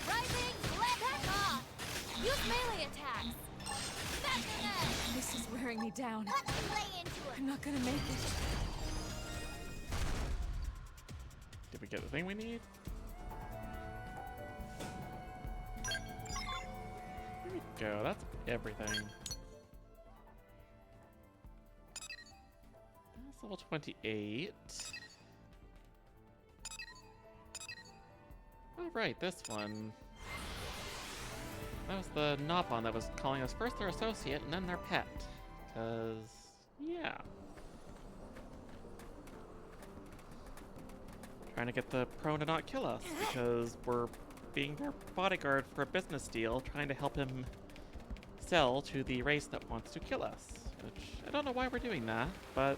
Rising blade. Back off. Use melee attacks. Magnum edge. This is wearing me down. Let me lay into it. I'm not gonna make it. Did we get the thing we need? There we go, that's everything. That's level 28. Oh right, this one. That was the Nopon that was calling us first their associate and then their pet. Cause, yeah. Trying to get the prone to not kill us because we're being their bodyguard for a business deal, trying to help him sell to the race that wants to kill us. Which, I don't know why we're doing that, but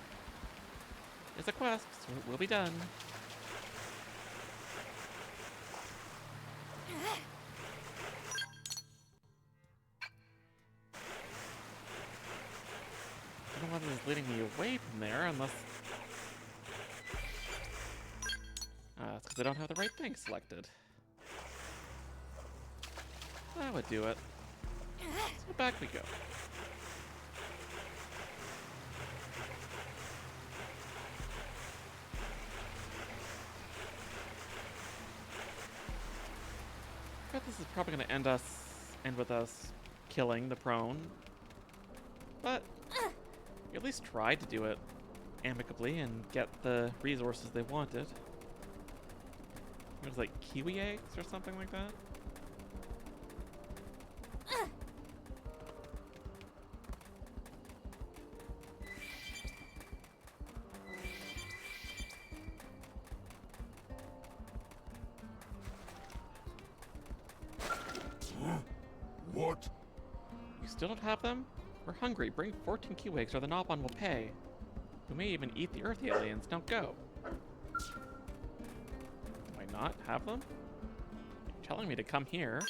it's a quest, so it will be done. I don't know what is leading me away from there, unless... that's because I don't have the right thing selected. That would do it. So back we go. I bet this is probably going to end with us killing the prone, but we at least tried to do it amicably and get the resources they wanted. It was like kiwi eggs or something like that. What? You still don't have them? We're hungry. Bring 14 kiwi eggs or the Nopon will pay. We may even eat the Earth aliens. Now go. Do I not have them? You're telling me to come here.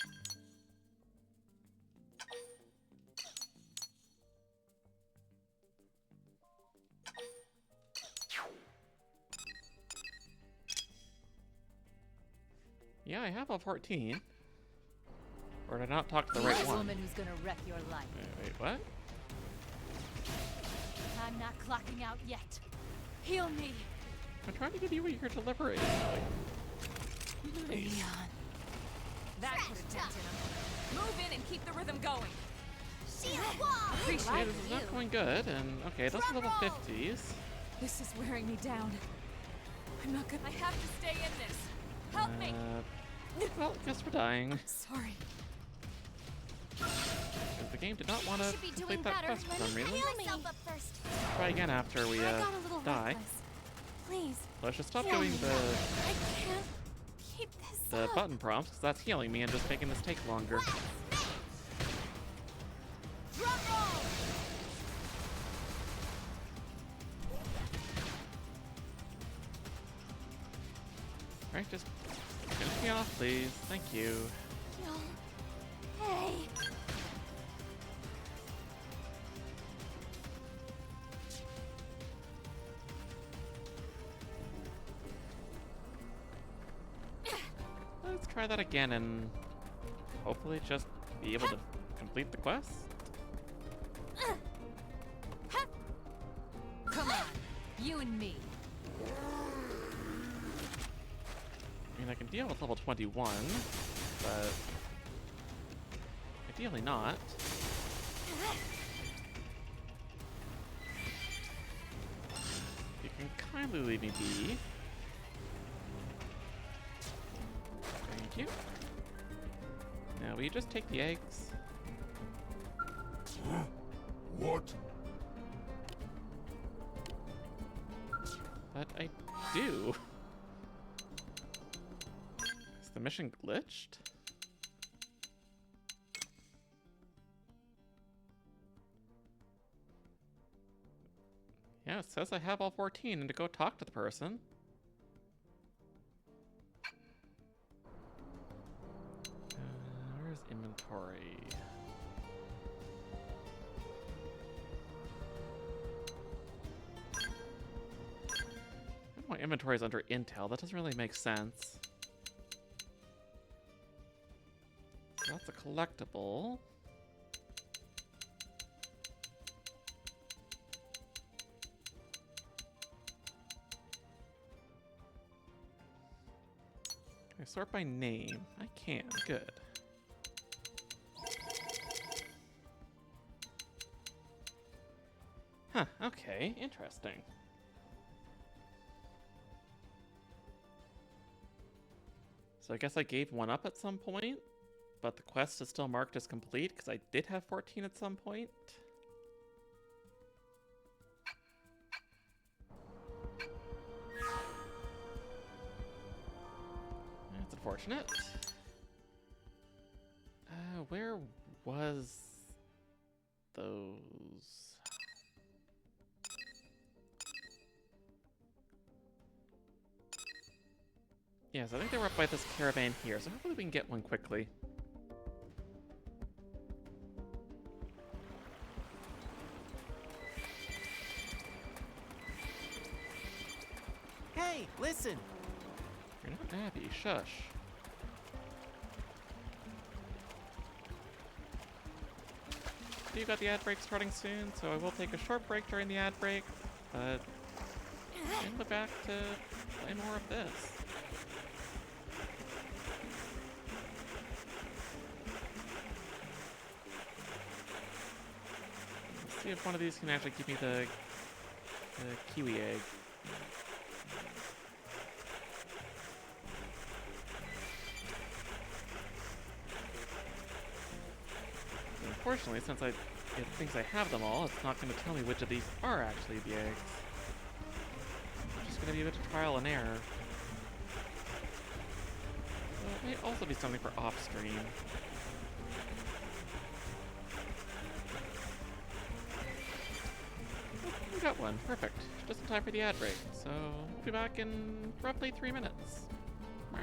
Yeah, I have all 14. Or did I not talk to the right This one? woman who's gonna wreck your life. Wait, what? I'm not clocking out yet. Heal me. I'm trying to give you what you're deliberating. Leon. That put a dent in him. Move in and keep the rhythm going. Shield wall. Okay, this is not going good, and okay, those are level 50s. This is wearing me down. I'm not gonna. I have to stay in this. Help me. Well, guess we're dying. Sorry. Because the game did not want to Should be doing complete that better. quest for some reason. Heal myself up first. Try again after we I got a little die. reckless. Please. Let's just stop heal doing me. the I can't keep this the up. button prompts, because that's healing me and just making this take longer. Drum roll. Alright, just finish me off, please. Thank you. No. Hey. Let's try that again and hopefully just be able to complete the quest. Come on. You and me. I mean, I can deal with level 21, but ideally not. You can kindly leave me be. Thank you. Now, will you just take the eggs? What? But I do. Is the mission glitched? Yeah, it says I have all 14 and to go talk to the person. Where's inventory? My inventory is under intel. That doesn't really make sense. That's a collectible. Can I sort by name? I can. Good. Huh, okay. Interesting. So I guess I gave one up at some point, but the quest is still marked as complete because I did have 14 at some point. That's unfortunate. Where was those? Yes, I think they were up by this caravan here, so hopefully we can get one quickly. Hey, listen! You're not Abby, shush. So you got the ad break starting soon, so I will take a short break during the ad break, but then we're back to play more of this. Let's see if one of these can actually give me the kiwi egg. Unfortunately, since it thinks I have them all, it's not going to tell me which of these are actually the eggs. It's just going to be a bit of trial and error. So it may also be something for off-stream. Oh, we got one. Perfect. Just in time for the ad break. So we'll be back in roughly 3 minutes. Meow.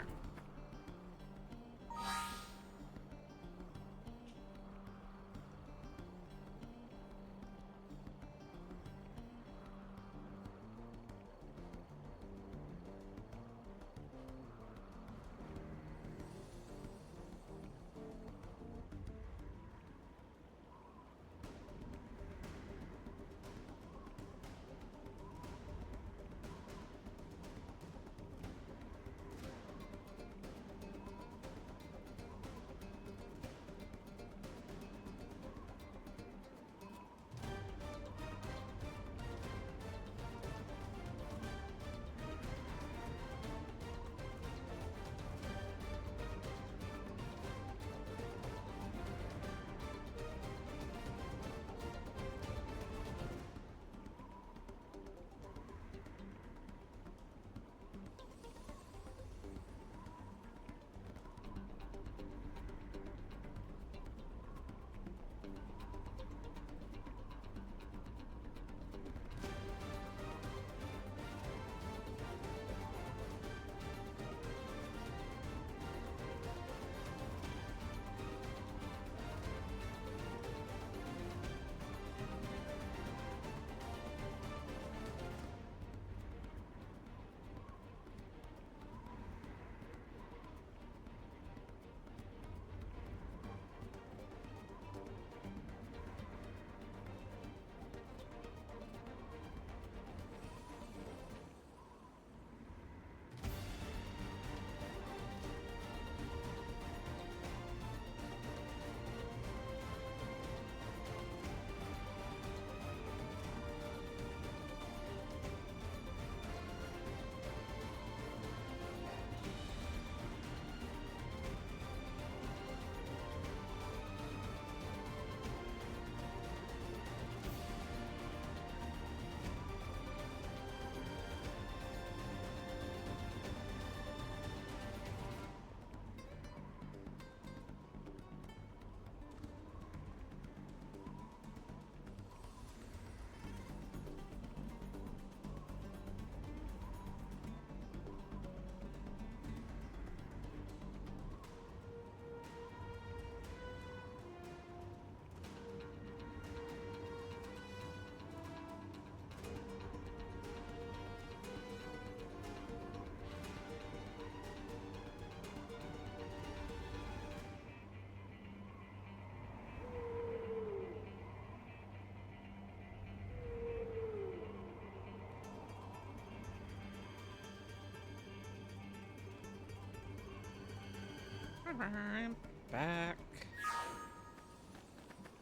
I'm back.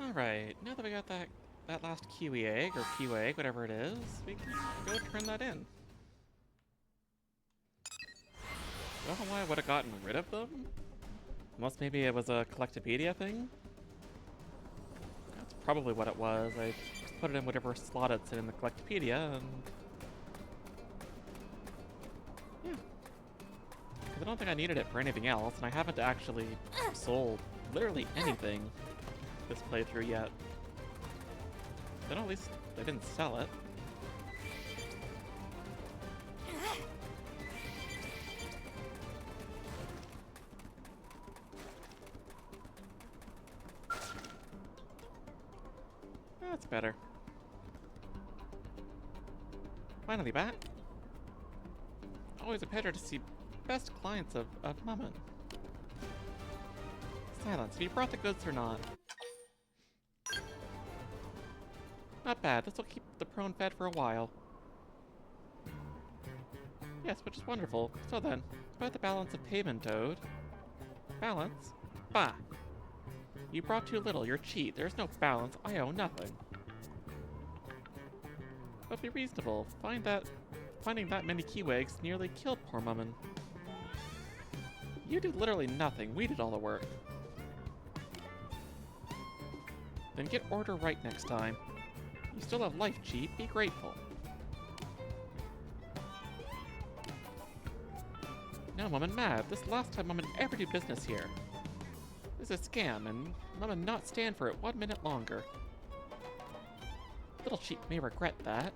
Alright, now that we got that last kiwi egg, or kiwi egg, whatever it is, we can go turn that in. I don't know why I would have gotten rid of them. Unless maybe it was a Collectopedia thing? That's probably what it was. I just put it in whatever slot it's in the Collectopedia, and... yeah. Because I don't think I needed it for anything else, and I haven't actually sold literally anything this playthrough yet. Then at least I didn't sell it. That's better. Finally back. Always a pleasure to see best clients of Mummin. Silence, have you brought the goods or not? Not bad, this will keep the prone fed for a while. Yes, which is wonderful. So then, about the balance of payment owed. Balance? Bah! You brought too little, you're cheat. There's no balance, I owe nothing. But be reasonable. Finding that many keywags nearly killed poor Mummin. You did literally nothing, we did all the work. Then get order right next time. You still have life, cheat, be grateful. Now Mummin mad. This last time Mummin ever do business here. This is a scam, and Mummin not stand for it 1 minute longer. Little cheat may regret that.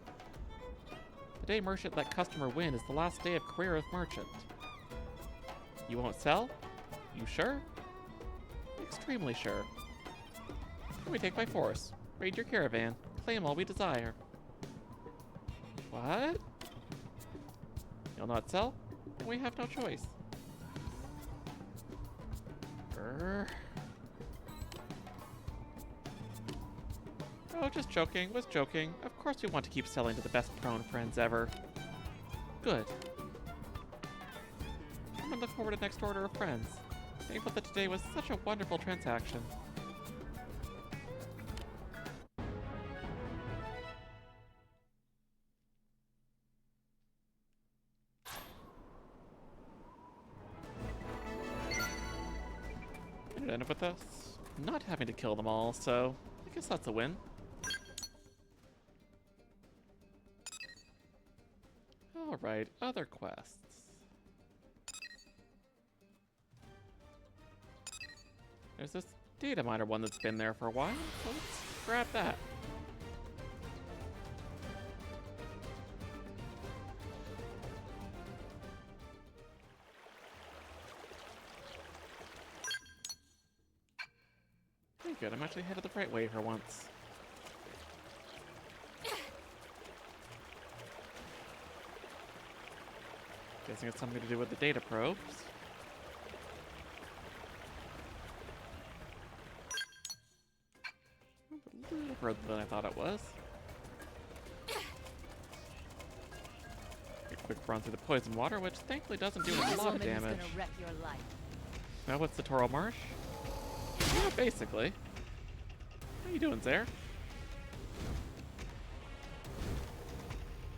The day merchant let customer win is the last day of career as merchant. You won't sell? You sure? Extremely sure. Then we take by force. Raid your caravan. Claim all we desire. What? You'll not sell? Then we have no choice. Oh, just joking. Was joking. Of course we want to keep selling to the best prone friends ever. Good. I'm gonna look forward to next order of friends. Thankful that today was such a wonderful transaction. It ended up with us not having to kill them all, so I guess that's a win. Alright, other quests. There's this data miner one that's been there for a while, so let's grab that. Pretty good, I'm actually headed the right way for once. Guessing it's something to do with the data probes. A little further than I thought it was. A quick run through the poison water, which thankfully doesn't do a lot of damage. Now what's the Toro Marsh? Yeah, basically. How you doing, Zare?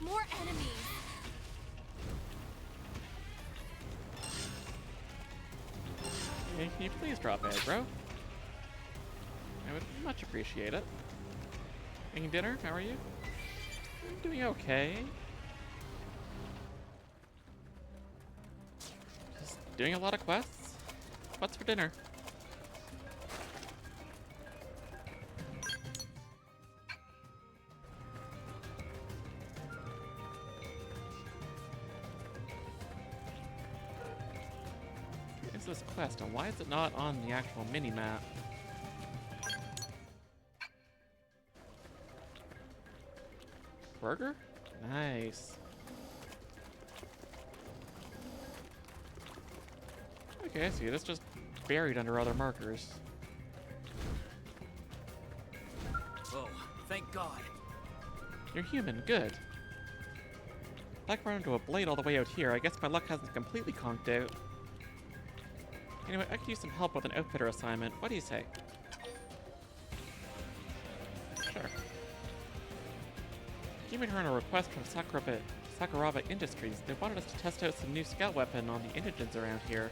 More enemies. Hey, can you please drop aggro? I would much appreciate it. Making dinner? How are you? I'm doing okay. Just doing a lot of quests. What's for dinner? This quest, and why is it not on the actual mini-map? Burger? Nice. Okay, I see. It's just buried under other markers. Oh, thank God. You're human, good. Like run into a blade all the way out here. I guess my luck hasn't completely conked out. Anyway, I could use some help with an outfitter assignment. What do you say? Sure. Came in here on a request from Sakuraba Industries. They wanted us to test out some new scout weapon on the indigents around here.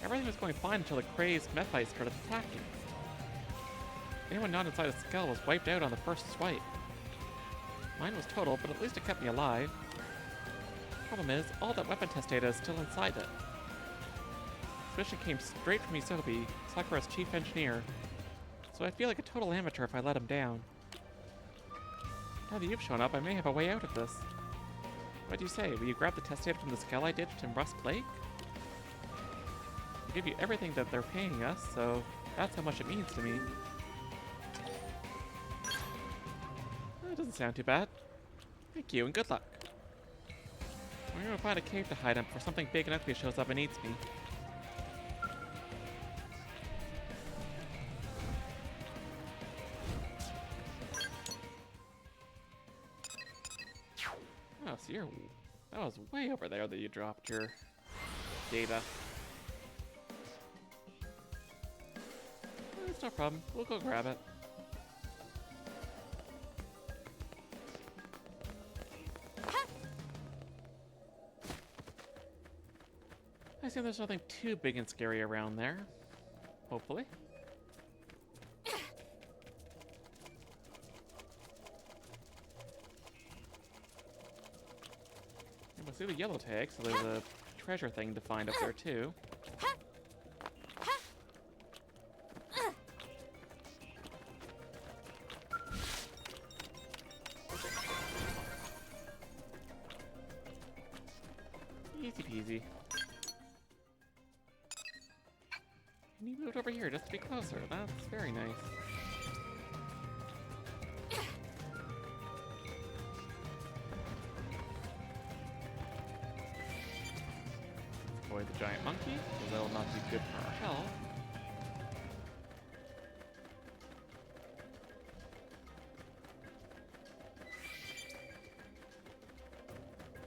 Everything was going fine until the crazed Mephite started attacking. Anyone not inside a skull was wiped out on the first swipe. Mine was total, but at least it kept me alive. Problem is, all that weapon test data is still inside it. This mission came straight from Isobe, Sakura's chief engineer, so I feel like a total amateur if I let him down. Now that you've shown up, I may have a way out of this. What do you say? Will you grab the test data from the skull I ditched in Rust Lake? I'll give you everything that they're paying us, so that's how much it means to me. That doesn't sound too bad. Thank you, and good luck. We're gonna find a cave to hide in before something big and ugly shows up and eats me. Oh, so that was way over there that you dropped your data. It's no problem. We'll go grab it. I assume there's nothing too big and scary around there. Hopefully. And we'll see the yellow tag, so there's a treasure thing to find up there too. Easy peasy. And you moved over here just to be closer. That's very nice. Let's avoid the giant monkey, because that'll not be good for our health.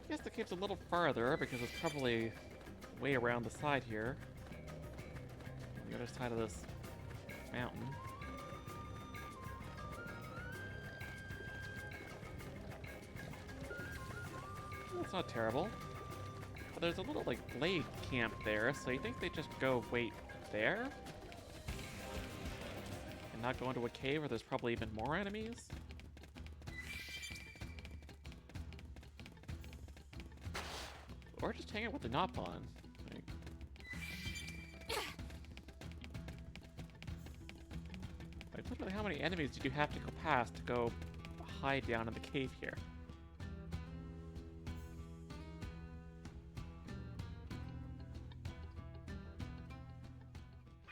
I guess the cave's a little farther because it's probably way around the side here. On the other side of this mountain. That's not terrible. But there's a little, like, blade camp there, so you think they just go wait there? And not go into a cave where there's probably even more enemies? Or just hang out with the Nopon. Like, literally, how many enemies did you have to go past to go hide down in the cave here?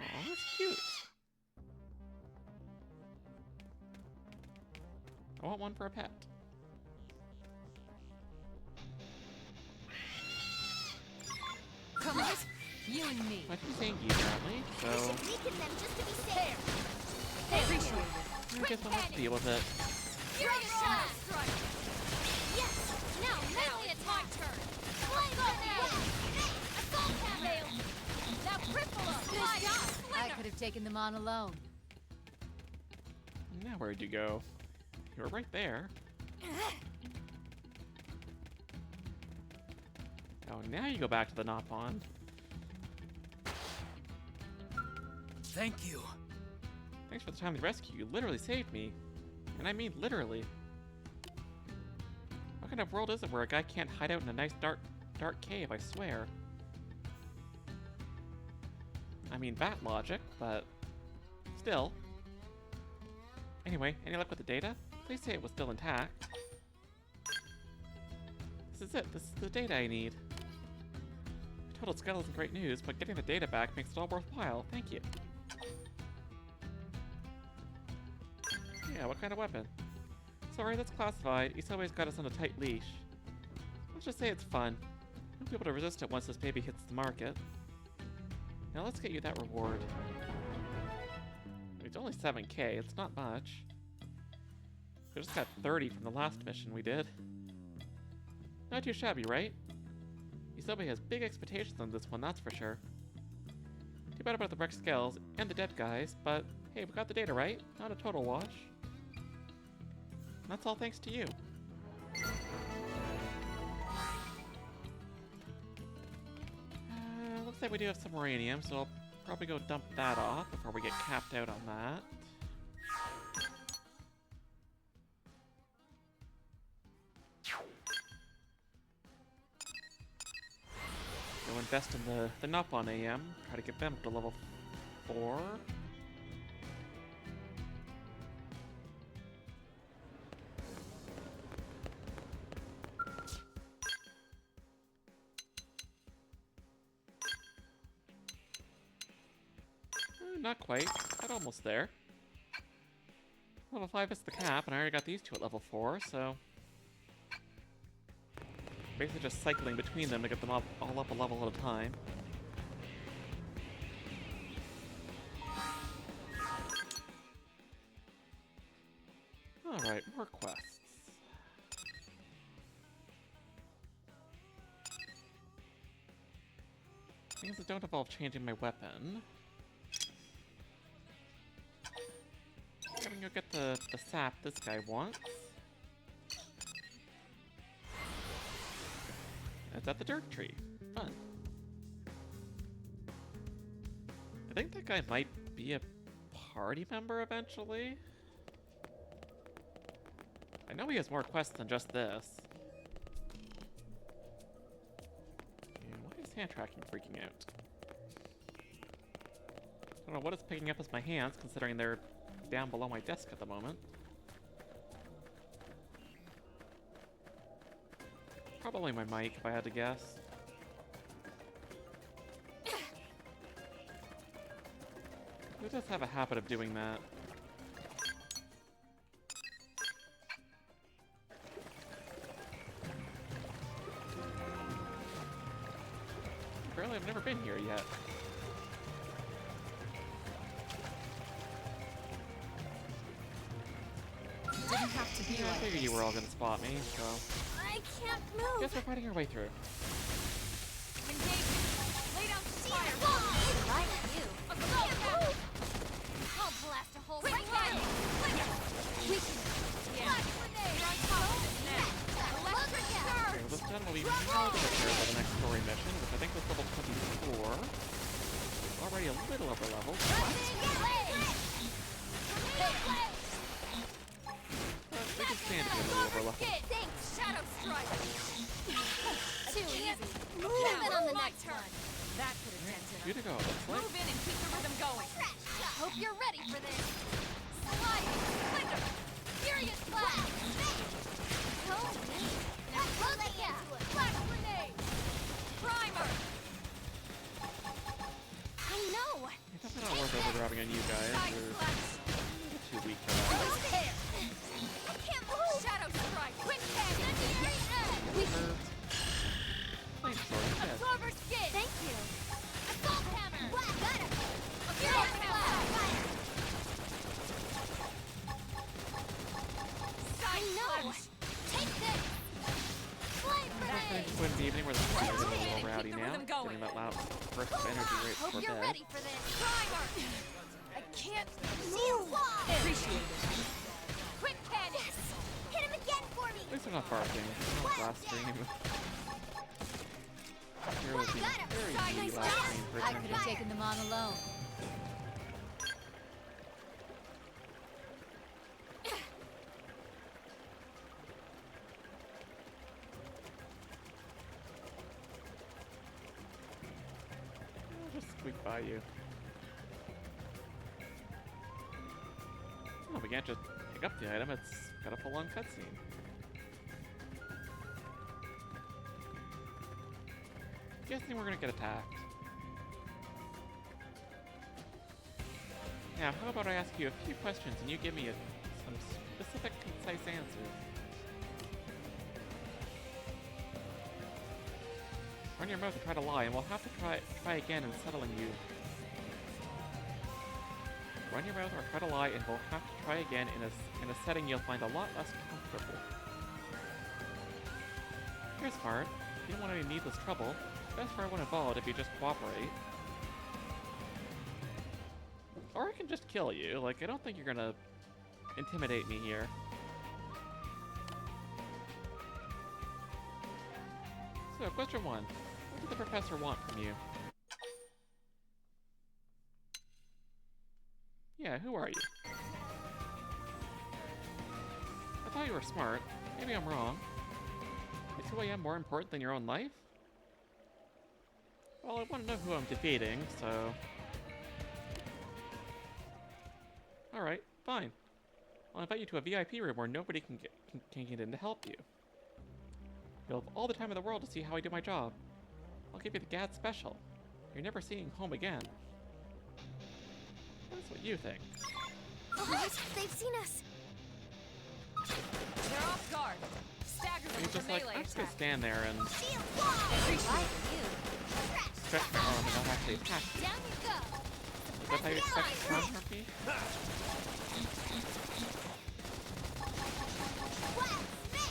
Aw, that's cute. I want one for a pet. Come on, you and me. What you saying, apparently? So Weaken them just to be safe. Appreciate it. I guess I'll have to deal with it. Furious strike. Yes. Now it's my turn. Flame grenade. Assault cannon. Now Griffalo. I could have taken them on alone. Now where'd you go? You were right there. Oh, now you go back to the Nopon. Thank you. Thanks for the timely rescue. You literally saved me. And I mean literally. What kind of world is it where a guy can't hide out in a nice dark cave, I swear? I mean, that logic, but still. Anyway, any luck with the data? Please say it was still intact. This is it. This is the data I need. Total skull isn't great news, but getting the data back makes it all worthwhile. Thank you. Yeah, what kind of weapon? Sorry, that's classified. Isobe's got us on a tight leash. Let's just say it's fun. You'll be able to resist it once this baby hits the market. Now let's get you that reward. It's only 7k, it's not much. We just got 30 from the last mission we did. Not too shabby, right? Isobe has big expectations on this one, that's for sure. Too bad about the wrecked skulls and the dead guys, but hey, we got the data right. Not a total wash. And that's all thanks to you. Looks like we do have some uranium, so I'll probably go dump that off before we get capped out on that. Go invest in the NUP on AM, try to get them up to level 4. Not quite, but almost there. Level 5 is the cap, and I already got these two at level 4, so... basically just cycling between them to get them all up a level at a time. Alright, more quests. Things that don't involve changing my weapon. I'm gonna go get the sap this guy wants. It's at the dirt tree. Fun. I think that guy might be a party member eventually. I know he has more quests than just this. And why is hand tracking freaking out? I don't know what it's picking up as my hands, considering they're down below my desk at the moment. Probably my mic, if I had to guess. It does have a habit of doing that. Apparently I've never been here yet. Didn't have to be Yeah, I like figured you were all gonna spot me, so... I can't move. guess we're fighting our way through. Engagement. Lay down fire. Like you. I'll blast a hole right through. We can. Yeah. You're on top of it now. Electric Okay, charge. well, this done will be more than prepared for the next story mission, which I think was level 24. Already a little over level. We can stand to be a little over level. Thanks, Shadow Strike. Too easy. Now, Move on the my next turn. one. That could have dented You him. to go, looks like. Move in and keep the rhythm going. Hope you're ready for this. Slide. Thunder. Furious blast. So neat. Now look at ya. Flash grenade. Primer. I know. It's definitely not worth overgrabbing on you guys. Side You're flash. too weak for that. Over there. I can't move. Shadow strike. Quick Legendary edge. We can. Thanks, Sword. Yes. Absorber skin. Thank you. Assault hammer. Got him. Furious blast. I know. Take this. Flame I grenade. just went in the evening where the sun is a Move in little and rowdy keep the now. rhythm going. Getting that loud burst of energy right Hope before you're bed. ready for this. Primer. I can't Move. appreciate it. Quick cannon. Yes. Hit him again for me. At least they're not barking. No last stream. Here will be very easy last stream for I could attention. have taken them on alone. I'll just squeak by you. Oh, we can't just pick up the item, it's got a full-on cutscene. Guessing we're gonna get attacked. Now, how about I ask you a few questions and you give me some specific, concise answers? Run your mouth and try to lie, and we'll have to try again in settling you. Run your mouth or try to lie, and we'll have to try again in a setting you'll find a lot less comfortable. You're smart. You don't want any needless trouble. Best for everyone involved if you just cooperate. Or I can just kill you. Like, I don't think you're gonna intimidate me here. So, question 1. What did the professor want from you? Yeah, who are you? I thought you were smart. Maybe I'm wrong. Is who I am more important than your own life? Well, I want to know who I'm defeating, so... Alright, fine. I'll invite you to a VIP room where nobody can get in to help you. You'll have all the time in the world to see how I do my job. I'll give you the GAD special. You're never seeing home again. That's what you think. What? They've seen us. They're off guard. Stagger them He's with a just like, melee I'm just gonna attack. stand there and Shield wall! Why you? stretch my arm and not actually attack you. Down you go. Is that how you expect to come from me? Blast!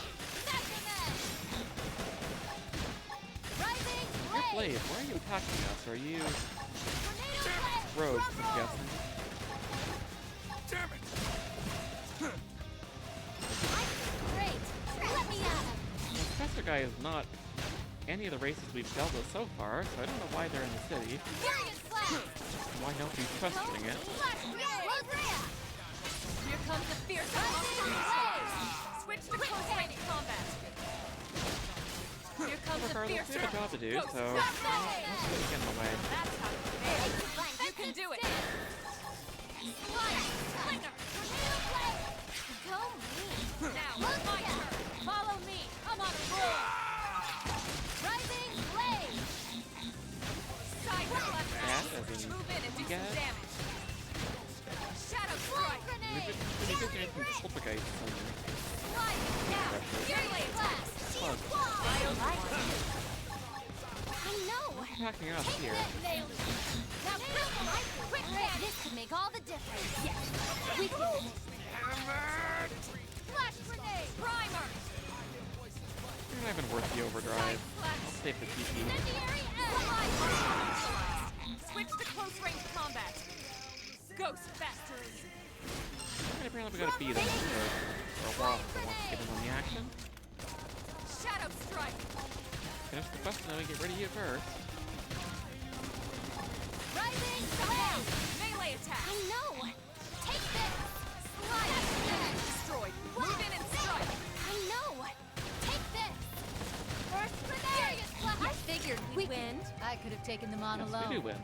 Smash! Rising Your blade! blade, why are you attacking us? Are you Tornado blade! rogues, Drum I'm roll! guessing? Damn it! Great! Let me at him! The professor guy is not any of the races we've dealt with so far, so I don't know why they're in the city. Furious blast! And why nobody's questioning it. Flash grenade! Here comes the fierce Rising blade! Switch to close range combat. Here comes the Regardless, fierce we have a job to do, Ghost so Blast. let's get in the way. That's how you fail. You can do it. Fire! Thunder! Tornado blade! Go me! Now, my turn. Follow me. I'm on a roll. Rising blade! Side left. Yeah, as in, Move in and do get some it? damage. Shadow Flag strike. grenade! When you get anything poltergeist and Sliding down! Furious blast! Shield wall! I know! attacking us Take here. that, nailed it! Now crystal light! Quick red! This could make all the difference! Yes! We can do this! Flash grenade! Primer! You're not even worth the overdrive. I'll save the TP. Incendiary Switch to close range combat. Ghost faster. And apparently we gotta beat him for a while if we want to get in on the action. Shadow strike. Finish the quest and then we get rid of you first. Rising blade! Melee attack. I know! Take this! Slide! Destroyed. Move in and strike. I know! Take this! First grenade! I figured we'd win. I could have taken them on Yes, alone. we do win.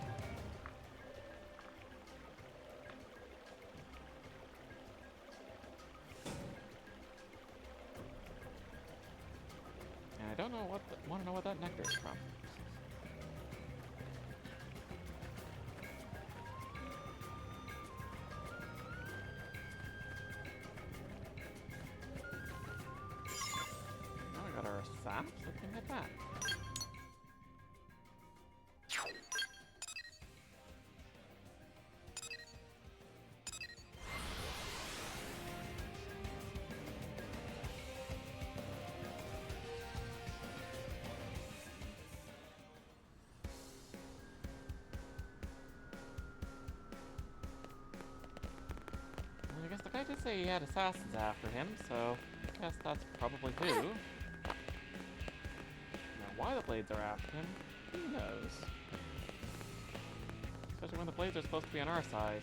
And I don't know want to know what that nectar is from. Now we got our saps. Looking at that. Well, I guess the guy did say he had assassins after him, so I guess that's probably who. Now, why the blades are after him, who knows? Especially when the blades are supposed to be on our side.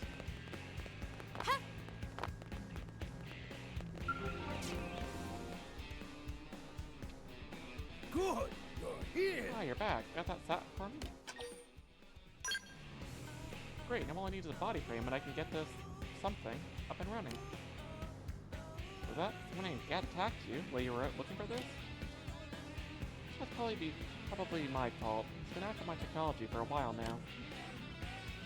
Good! You're here! Ah, you're back. Got that sap for me? Great, now all I need is a body frame and I can get this something up and running. Was that someone named Gat attacked you while you were out looking for this? That's probably my fault. He's been after my technology for a while now.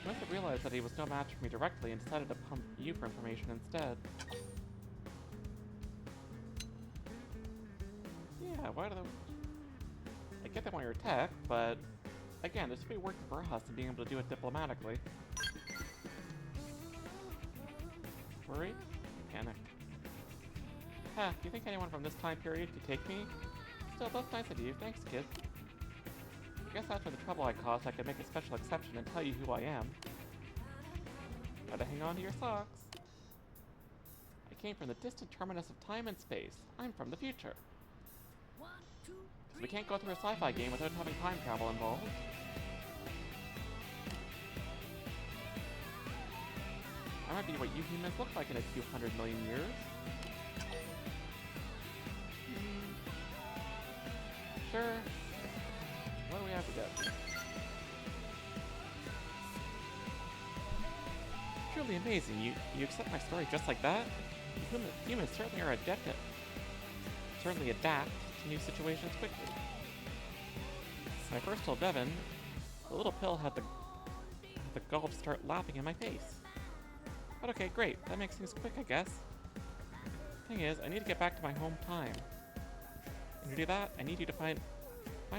He must have realized that he was no match for me directly and decided to pump you for information instead. Yeah, why do they... I get they want your tech, but... Again, this should be working for us and being able to do it diplomatically. Worried? Panic. Ha, do you think anyone from this time period could take me? Still, that's nice of you. Thanks, kid. I guess after the trouble I caused, I could make a special exception and tell you who I am. Gotta hang on to your socks. I came from the distant terminus of time and space. I'm from the future. 1, 2, So we can't go through a sci-fi game without having time travel involved. That might be what you humans look like in a few 100 million years. Sure. What do we have to do? Truly amazing. You accept my story just like that? Humans certainly are certainly adapt to new situations quickly. When I first told Bevan, the little pill had the gall to start laughing in my face. But okay, great. That makes things quick, I guess. Thing is, I need to get back to my home time. And to do that, I need you to find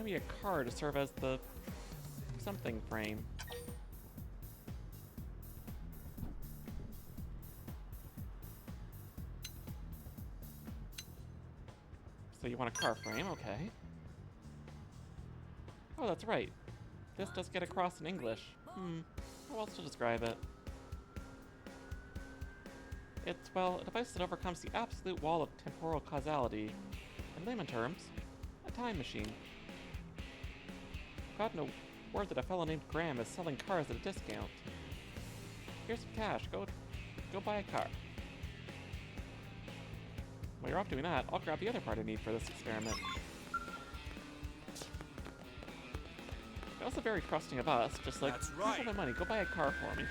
me a car to serve as the something frame. So you want a car frame, okay. Oh, that's right. This does get across in English. How else to describe it? It's, well, a device that overcomes the absolute wall of temporal causality. In layman terms, a time machine. I've gotten a word that a fellow named Graham is selling cars at a discount. Here's some cash. Go buy a car. While you're off doing that, I'll grab the other part I need for this experiment. You're also very trusting of us, just like, That's here's right. all my money, go buy a car for me.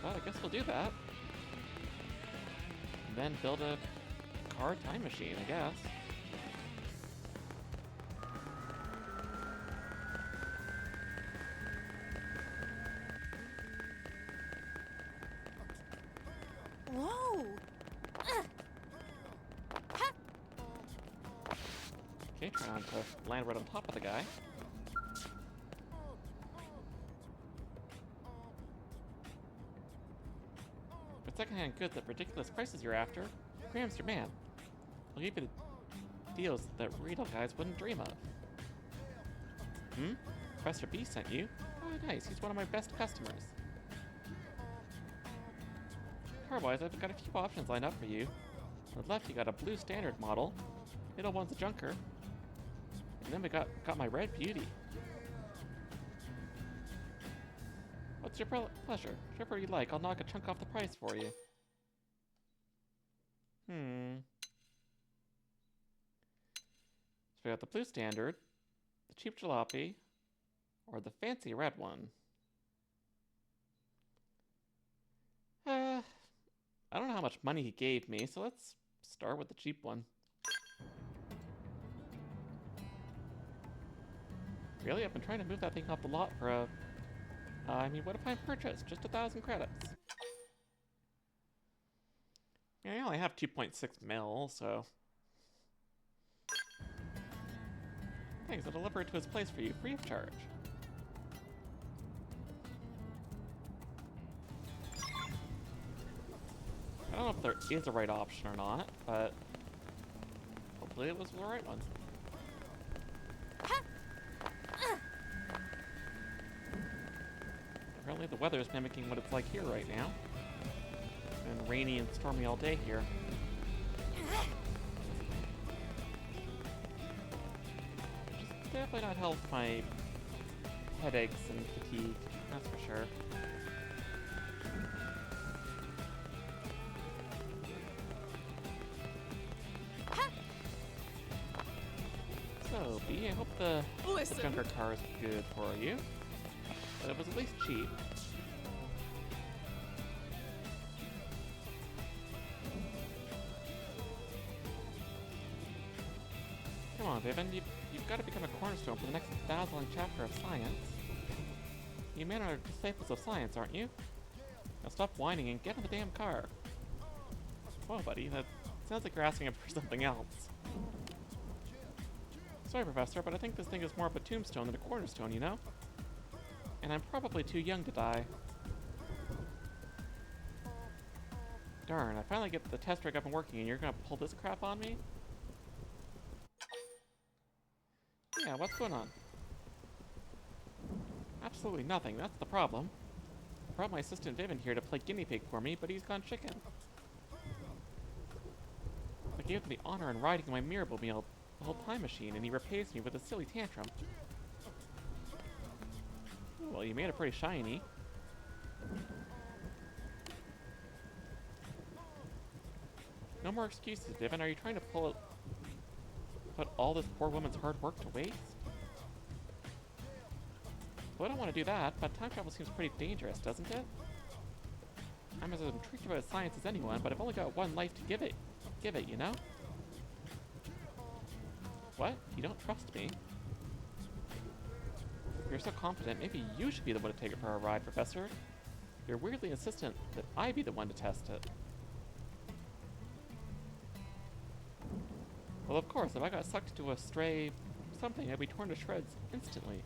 Well, I guess we'll do that. And then build a car time machine, I guess. Whoa! Okay, trying to land right on top of the guy. For secondhand goods at ridiculous prices you're after, Graham's your man. He'll give you the deals that retail guys wouldn't dream of. Professor B sent you? Oh, nice. He's one of my best customers. Car-wise, I've got a few options lined up for you. On the left, you got a blue standard model. Middle one's a junker. And then we got my red beauty. What's your pleasure? Whichever you like, I'll knock a chunk off the price for you. So we got the blue standard, the cheap jalopy, or the fancy red one. I don't know how much money he gave me, so let's start with the cheap one. Really? I've been trying to move that thing off the lot for a... I mean, what if I purchase? Just 1,000 credits. Yeah, I only have 2.6 mil, so... Thanks, I'll deliver it to his place for you, free of charge. I don't know if there is a right option or not, but... hopefully it was the right one. Apparently the weather is mimicking what it's like here right now. It's been rainy and stormy all day here. Which is definitely not helped my headaches and fatigue, that's for sure. So, B, I hope the junker car is good for you. But it was at least cheap. Come on, Vivian, you've got to become a cornerstone for the next dazzling chapter of science. You men are disciples of science, aren't you? Now stop whining and get in the damn car. Whoa, buddy, that sounds like you're asking him for something else. Sorry, Professor, but I think this thing is more of a tombstone than a cornerstone, you know? And I'm probably too young to die. Darn, I finally get the test rig up and working and you're gonna pull this crap on me? Yeah, what's going on? Absolutely nothing, that's the problem. I brought my assistant Vivian here to play guinea pig for me, but he's gone chicken. I gave him the honor in riding my Mirablemobile, the whole time machine, and he repays me with a silly tantrum. Well, you made it pretty shiny. No more excuses, Vivian. Are you trying to put all this poor woman's hard work to waste? Well, I don't want to do that, but time travel seems pretty dangerous, doesn't it? I'm as intrigued about science as anyone, but I've only got one life to give it, you know? What? You don't trust me? If you're so confident, maybe you should be the one to take it for a ride, Professor. You're weirdly insistent that I be the one to test it. Well, of course, if I got sucked into a stray something, I'd be torn to shreds instantly.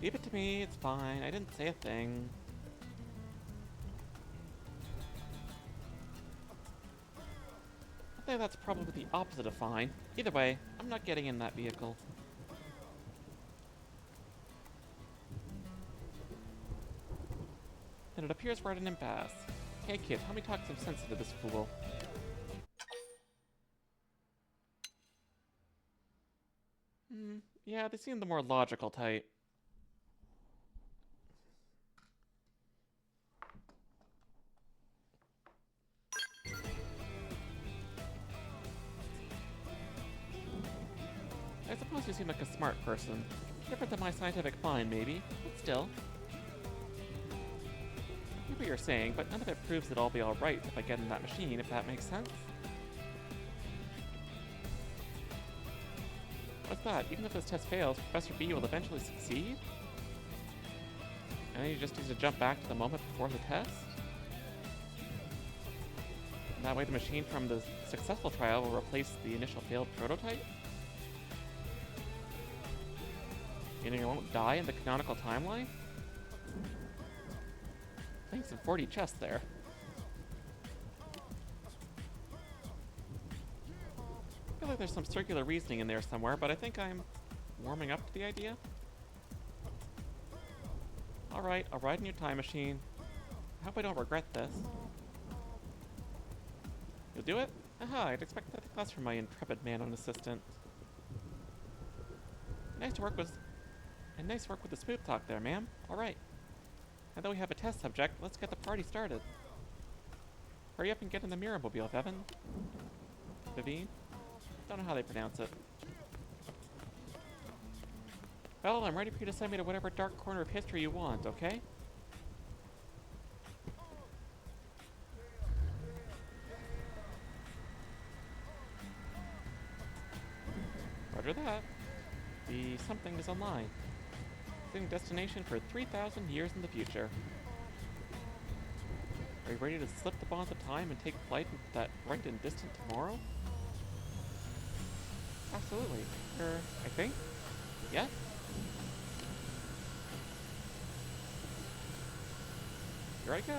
Leave it to me, it's fine. I didn't say a thing. I think that's probably the opposite of fine. Either way, I'm not getting in that vehicle. And it appears we're at an impasse. Hey kid, help me talk some sense into this fool. Yeah, they seem the more logical type. I suppose you seem like a smart person. Different than my scientific mind, maybe, but still. I hear what you're saying, but none of it proves that I'll be alright if I get in that machine, if that makes sense. What's that? Even if this test fails, Professor B will eventually succeed? And then he just needs to jump back to the moment before the test? And that way the machine from the successful trial will replace the initial failed prototype? Meaning I won't die in the canonical timeline? Playing some 4D chess there. I feel like there's some circular reasoning in there somewhere, but I think I'm warming up to the idea. Alright, I'll ride in your time machine. I hope I don't regret this. You'll do it? Aha, I'd expect nothing less from my intrepid man-on assistant. Nice work with the smooth talk there, ma'am. Alright. Now that we have a test subject, let's get the party started. Hurry up and get in the Mirablemobile, Vivian? Don't know how they pronounce it. Well, I'm ready for you to send me to whatever dark corner of history you want, okay? Roger that. The something is online. Setting destination for 3,000 years in the future. Are you ready to slip the bonds of time and take flight into that bright and distant tomorrow? Absolutely. I think? Yes? Here I go!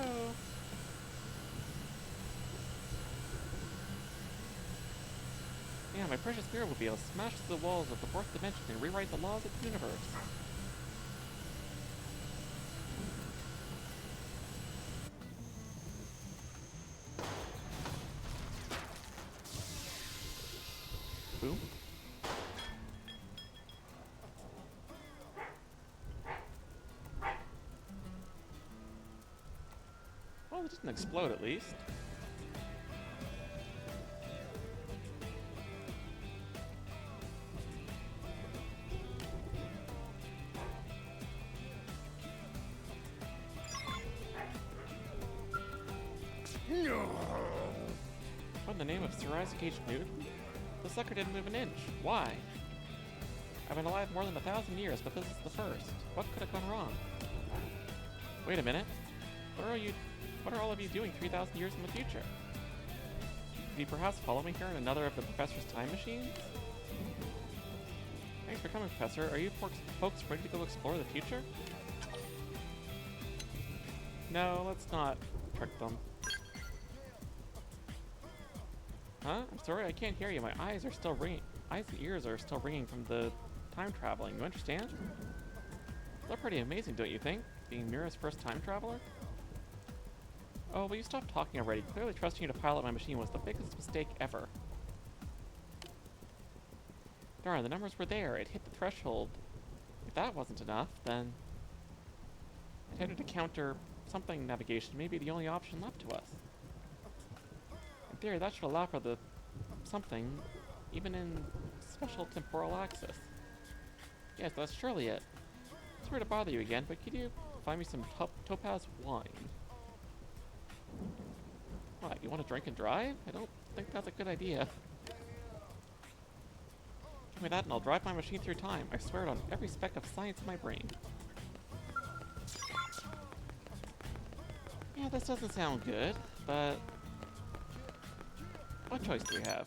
Yeah, my precious Mirablemobile smashes the walls of the fourth dimension and rewrite the laws of the universe. Boom. Well, it didn't explode at least. What in the name of Sir Isaac H. Newton? The sucker didn't move an inch. Why? I've been alive more than 1,000 years, but this is the first. What could have gone wrong? Wait a minute. What are all of you doing 3,000 years in the future? Did you perhaps follow me here in another of the Professor's time machines? Thanks for coming, Professor. Are you folks ready to go explore the future? No, let's not trick them. Huh? I'm sorry, I can't hear you. My eyes are still ringing. Eyes and ears are still ringing from the time traveling. You understand? That's pretty amazing, don't you think? Being Mira's first time traveler? Oh, will you stop talking already? Clearly trusting you to pilot my machine was the biggest mistake ever. Darn, the numbers were there. It hit the threshold. If that wasn't enough, then... Intended to counter something navigation may be the only option left to us. In theory, that should allow for the something, even in special temporal axis. Yes, that's surely it. Sorry to bother you again, but could you find me some topaz wine? What, you want to drink and drive? I don't think that's a good idea. Give me that and I'll drive my machine through time. I swear it on every speck of science in my brain. Yeah, this doesn't sound good, but... what choice do we have?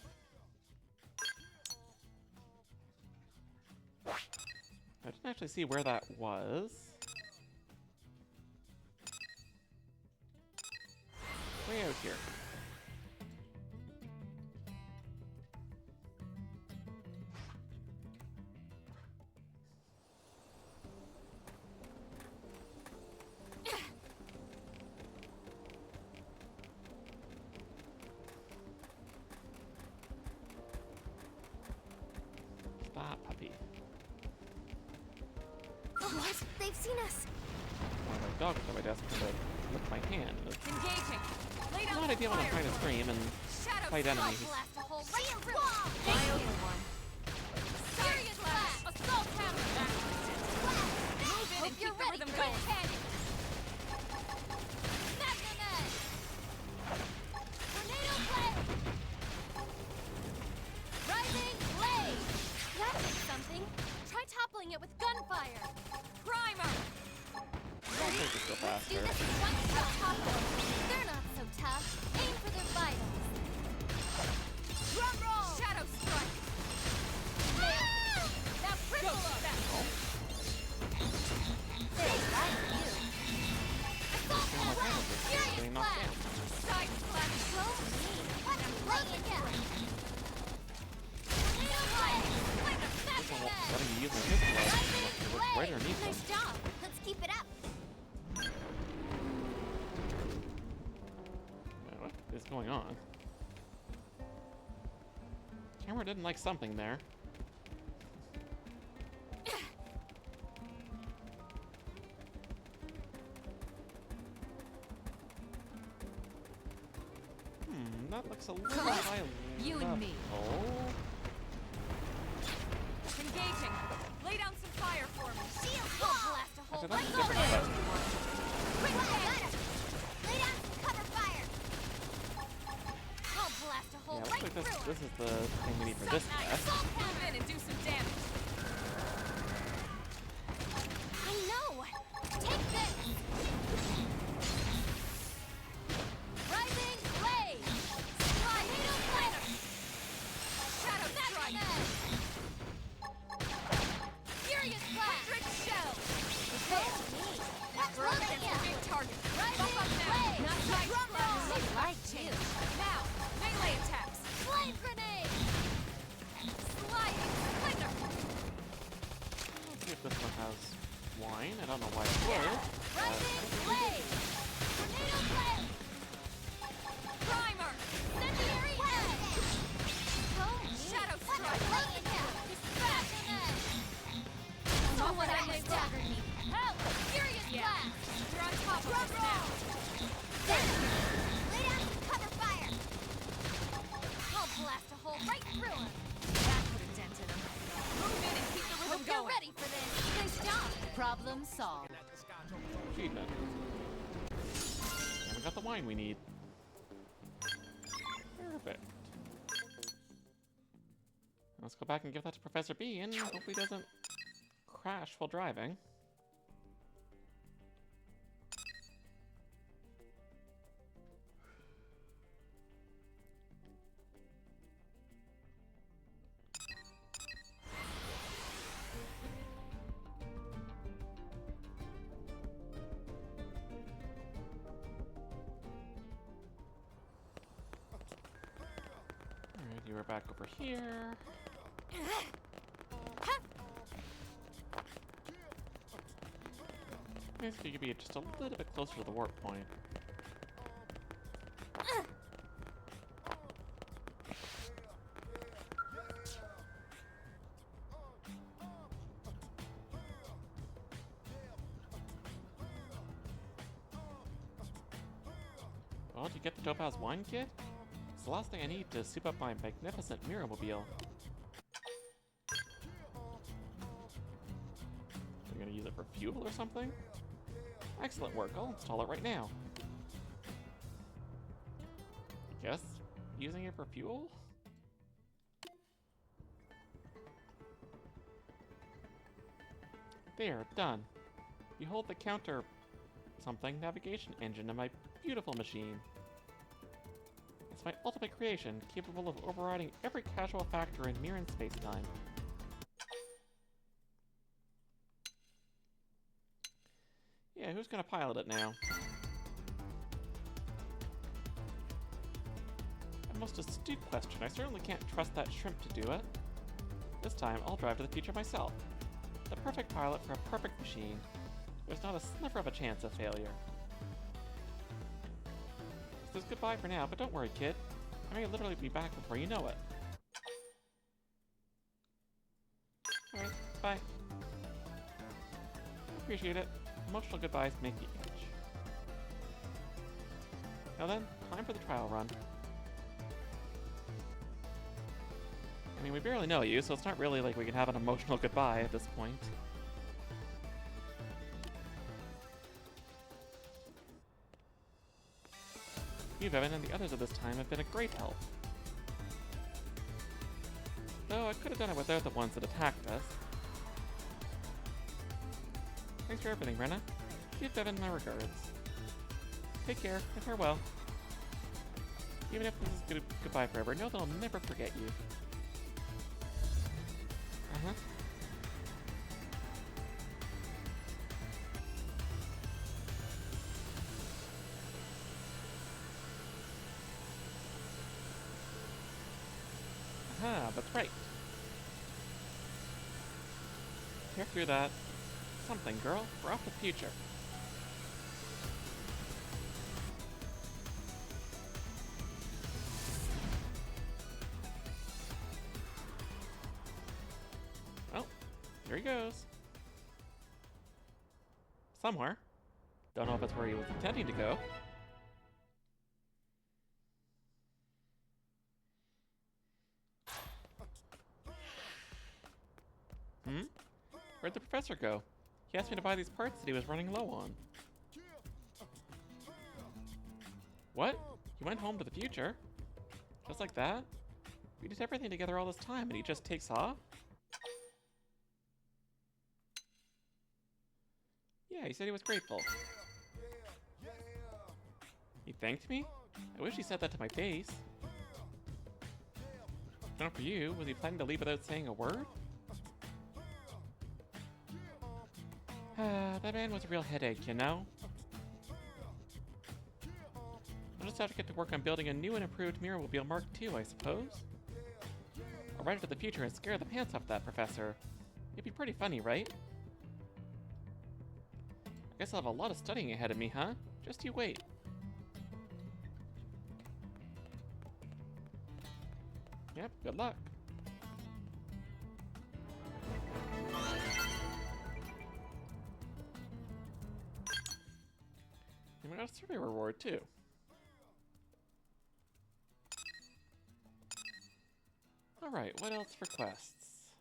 I didn't actually see where that was. Way out here. Stop, puppy. What? They've seen us. One of my dogs at my desk to lick my hand. It's Engaging. Lay down not some ideal when I'm fire. trying to scream and Shadow fight strike. enemies. Blast a hole right through. Thank you. One. Serious blast. Assault hammer. Back to the center. Move in and Hope you're keep the ready rhythm for going. this. Canyon. Magnum edge. Tornado blade. Rising blade. That did something. Try toppling it with gunfire. Primer. I'll take this real fast Do here. this with one shot topple. They're not so tough. Aim for their vitals. Drum roll. Shadow strike. Ah! Now Go triple up. back. They like you. Assault Oh my hammer. god, this is Furious getting knocked blast. down. Side splash. So mean. Now lay it down. Tornado blade. This one Magnum edge. letting me use my fist glove. Rising It was right blade. underneath them. Nice job. Let's keep it up. What is going on? Camera didn't like something there. That looks a little high You and me. level. Engaging. Lay down some fire for me. Shield wall. Blast a hole Actually, that's right a different through. quest. Quick fire. Lay down some cover fire. I'll blast a hole Yeah, looks right like through. this is the thing we need for this Nice. quest. Move in and do some damage. I know. Take this. Rising blade. Tornado blade. Shadow strike. Furious blast. Electric shell. That's We're up look against at a big target. Rising Bump up now. blade. Not side Drum roll. splash. They like you. Now, melee attacks. Flame grenade. Sliding splitter. Let's see if this one has wine. I don't know why it would. Rising blade. Tornado blade. Primer. Incendiary edge. So mean. Shadow strike. Lay it down. Distraction edge. Saw what I That missed. staggered me. Help. Furious Yeah. blast. You're on top of us now. Lay down some cover fire. I'll blast a hole right through him. That put a dent in him. Move in and keep the rhythm Hope you're going. ready for this. Nice job. Problem solved. Achievement. And we got the wine we need. Perfect. Let's go back and give that to Professor B and hope he doesn't crash while driving. we're back over here. I guess you could be just a little bit closer to the warp point. Well, did you get the Topaz wine kit? It's the last thing I need to soup up my magnificent Mirrormobile. Are you gonna use it for fuel or something? Excellent work, I'll install it right now. I guess using it for fuel? There, done. Behold the counter something navigation engine of my beautiful machine. It's my ultimate creation, capable of overriding every casual factor in mirror and space-time. Yeah, who's gonna pilot it now? A most astute question. I certainly can't trust that shrimp to do it. This time, I'll drive to the future myself. The perfect pilot for a perfect machine. There's not a sliver of a chance of failure. This is goodbye for now, but don't worry, kid. I may literally be back before you know it. Alright, bye. Appreciate it. Emotional goodbyes make me itch. Now then, time for the trial run. I mean, we barely know you, so it's not really like we can have an emotional goodbye at this point. You, Bevan, and the others of this time have been a great help. Though I could have done it without the ones that attacked us. Thanks for everything, Brenna. Give Bevan my regards. Take care, and farewell. Even if this is goodbye forever, know that I'll never forget you. Uh-huh. Aha, that's right. Tear through that. Something, girl. We're off to the future. Well, here he goes. Somewhere. Don't know if it's where he was intending to go. Where'd the professor go? He asked me to buy these parts that he was running low on. What? He went home to the future? Just like that? We did everything together all this time and he just takes off? Yeah, he said he was grateful. He thanked me? I wish he said that to my face. Not for you. Was he planning to leave without saying a word? That man was a real headache, you know? I'll just have to get to work on building a new and improved Mirrormobile Mark II, I suppose. I'll ride into the future and scare the pants off that professor. It'd be pretty funny, right? I guess I'll have a lot of studying ahead of me, huh? Just you wait. Yep, good luck. And we got a survey reward, too. Alright, what else for quests?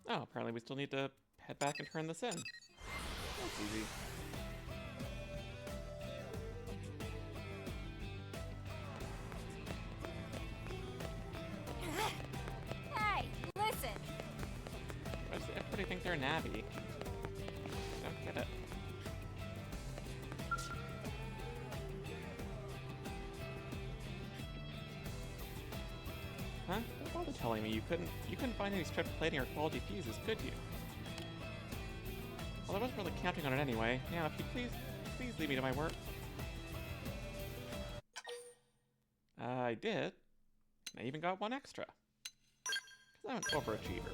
Oh, apparently we still need to head back and turn this in. That's easy. Hey, listen! Why does everybody think they're Navi? I don't get it. Huh? Don't bother telling me you couldn't find any stripped plating or quality fuses, could you? Well, I wasn't really counting on it anyway. Now, if you please leave me to my work. I did. I even got one extra. Because I'm an overachiever.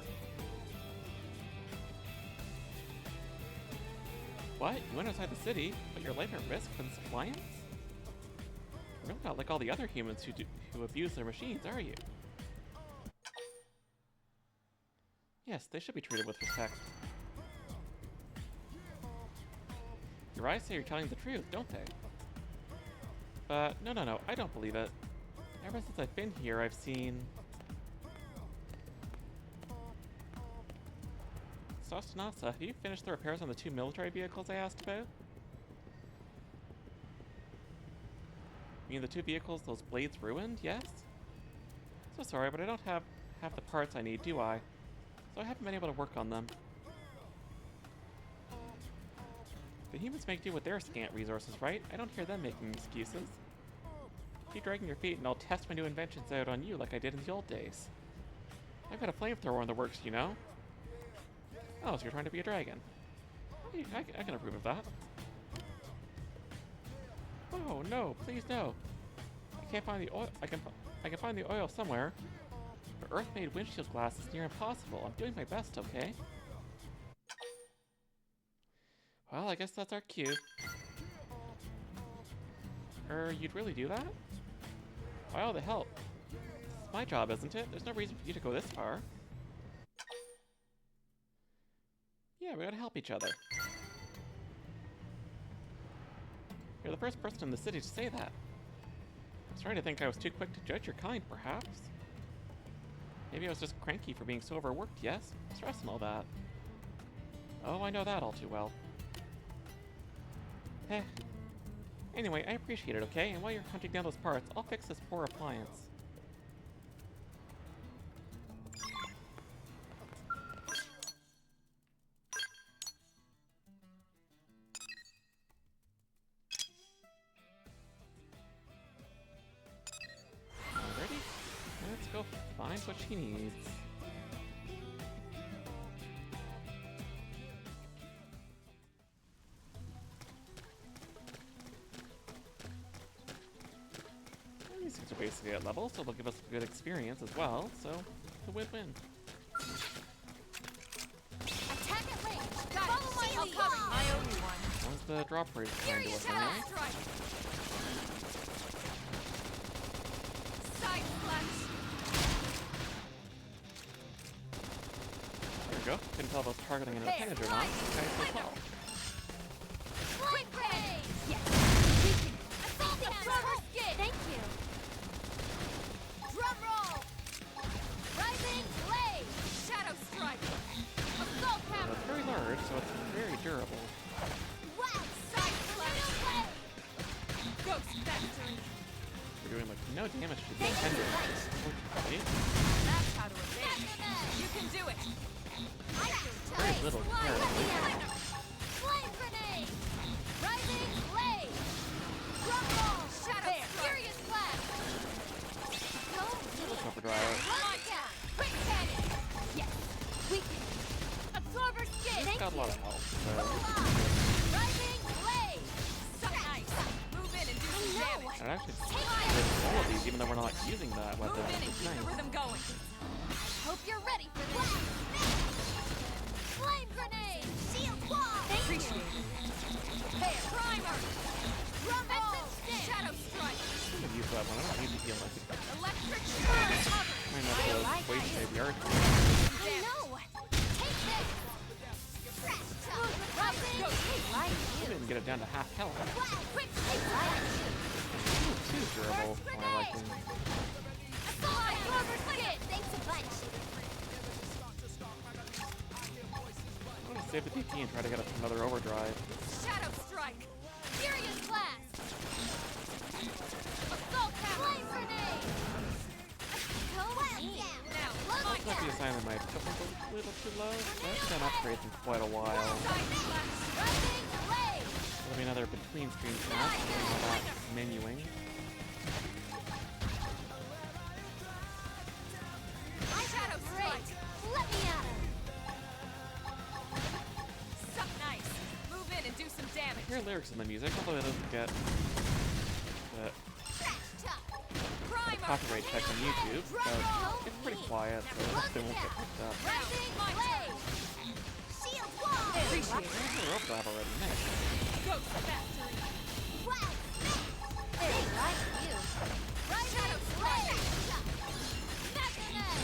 What? You went outside the city, but your life at risk for this appliance? You're really not like all the other humans who abuse their machines, are you? Yes, they should be treated with respect. Your eyes say you're telling the truth, don't they? But no, I don't believe it. Ever since I've been here, I've seen... Sostanasa, have you finished the repairs on the 2 military vehicles I asked about? You mean the 2 vehicles those blades ruined, yes? So sorry, but I don't have half the parts I need, do I? So I haven't been able to work on them. The humans make do with their scant resources, right? I don't hear them making excuses. Keep dragging your feet and I'll test my new inventions out on you like I did in the old days. I've got a flamethrower in the works, you know? Oh, so you're trying to be a dragon. I can approve of that. Oh, no, please no. I can't find the oil. I can find the oil somewhere. But Earth-made windshield glass is near impossible. I'm doing my best, okay? Well, I guess that's our cue. You'd really do that? Why all the help? It's my job, isn't it? There's no reason for you to go this far. Yeah, we gotta help each other. You're the first person in the city to say that. I was trying to think I was too quick to judge your kind, perhaps. Maybe I was just cranky for being so overworked, yes? Stress and all that. Oh, I know that all too well. Heh. Anyway, I appreciate it, okay? And while you're hunting down those parts, I'll fix this poor appliance. Alrighty? Let's go find what she needs. These things are basically at level, so they'll give us a good experience as well, so it's a win-win. Attack at range. Follow my lead. I owe you one. As long as the drop rate is kind to us anyway. Side splash. There we go. Couldn't tell if I was targeting an appendage or not. Okay, so well. Quick grenade. Yes. Assault hammer. Thank you. Drum roll. Rising blade. Shadow strike. Assault hammer. It's very large, so it's very durable. Wow. Side splash. Ghost factory. We're doing like no damage to the appendage. Unfortunately. That's how to evade. You can do it. Very little comparatively. Flame grenade. Rising blade. Drum roll. Shadow furious blast. Let's overdrive. Lockdown. Quick cannon. Yes. Weaken. Absorber skin. It's got a lot of health, so Rising blade. So nice. Move in and do some damage. it actually hits all of these, even though we're not using that weapon. Move in and It's keep the nice. rhythm going. Hope you're ready for this. Flame grenade. Shield wall. Appreciate it. There. Primer. Drum roll. Shadow strike. I'm gonna use that one. I don't need to heal like it. Electric charge. Might not be like a waste that. save yard. I know. Take this. Rising. Like I didn't even get it down to half health. quick like Too durable for my liking. Absorber skin. Thanks a bunch. I'm gonna save the DP and try to get another overdrive. Shadow strike. Furious blast. Assault hammer. Flame grenade. Now, Look Looks like the assignment might have been a little too low. I haven't done upgrades in quite a while. side splash. Rising blade. There'll be another between screen task. All that menuing. Shadow strike. Let me at him. Suck nice. Move in and do some damage. I hear lyrics in the music, although it doesn't get the Trash talk. Primer. copyright check on YouTube, but it's pretty quiet, so they won't get picked up. Rising blade. Shield wall. Appreciate it. There's a rope grab already, nice. Ghost factory. Wow. They like you. Rising blade. Machinate.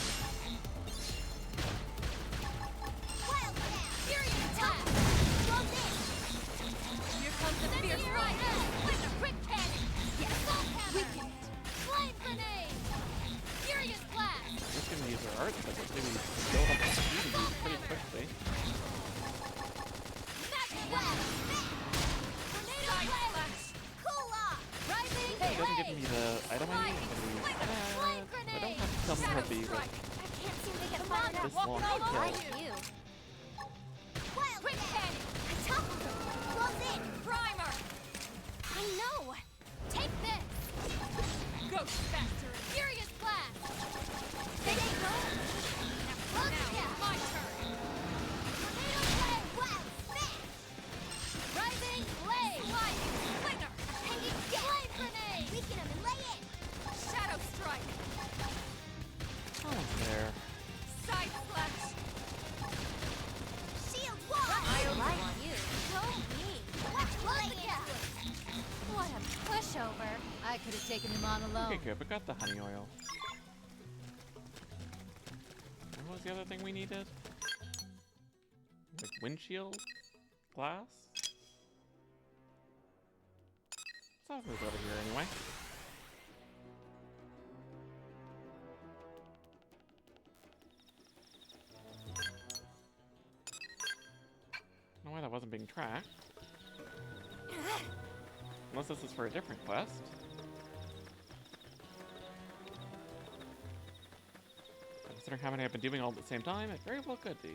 Wild snap. Furious blast. Close in. Here comes the fierce Right ride. with the quick cannon. Yes. Salt hammer. Flame grenade. Furious blast. Just gonna use our art because maybe build up the speed and use pretty quickly. Machinate. Tornado blast. Cool off. Rising It doesn't give me the item I need. Flame I don't grenade. have to tell me what the I can't seem to get far enough. this long I kill. like you. Wild quick cannon. I toppled them. Close in. Primer. I know. Take this. Ghost factory. Furious blast. They ain't home. Now, My turn. tornado blade. Wild smash. Rising blade. Sliding slinger. Hanging flame grenade. Weaken them and lay in. Shadow strike. Oh, there. Side slash. Shield wall. I like you. So mean. Watch blade. What a pushover. I could have taken him on alone. Okay, good. We got the honey oil. And what was the other thing we needed? Like windshield glass? Let's move over here anyway. I don't know why that wasn't being tracked. Unless this is for a different quest. Considering how many I've been doing all at the same time, it very well could be.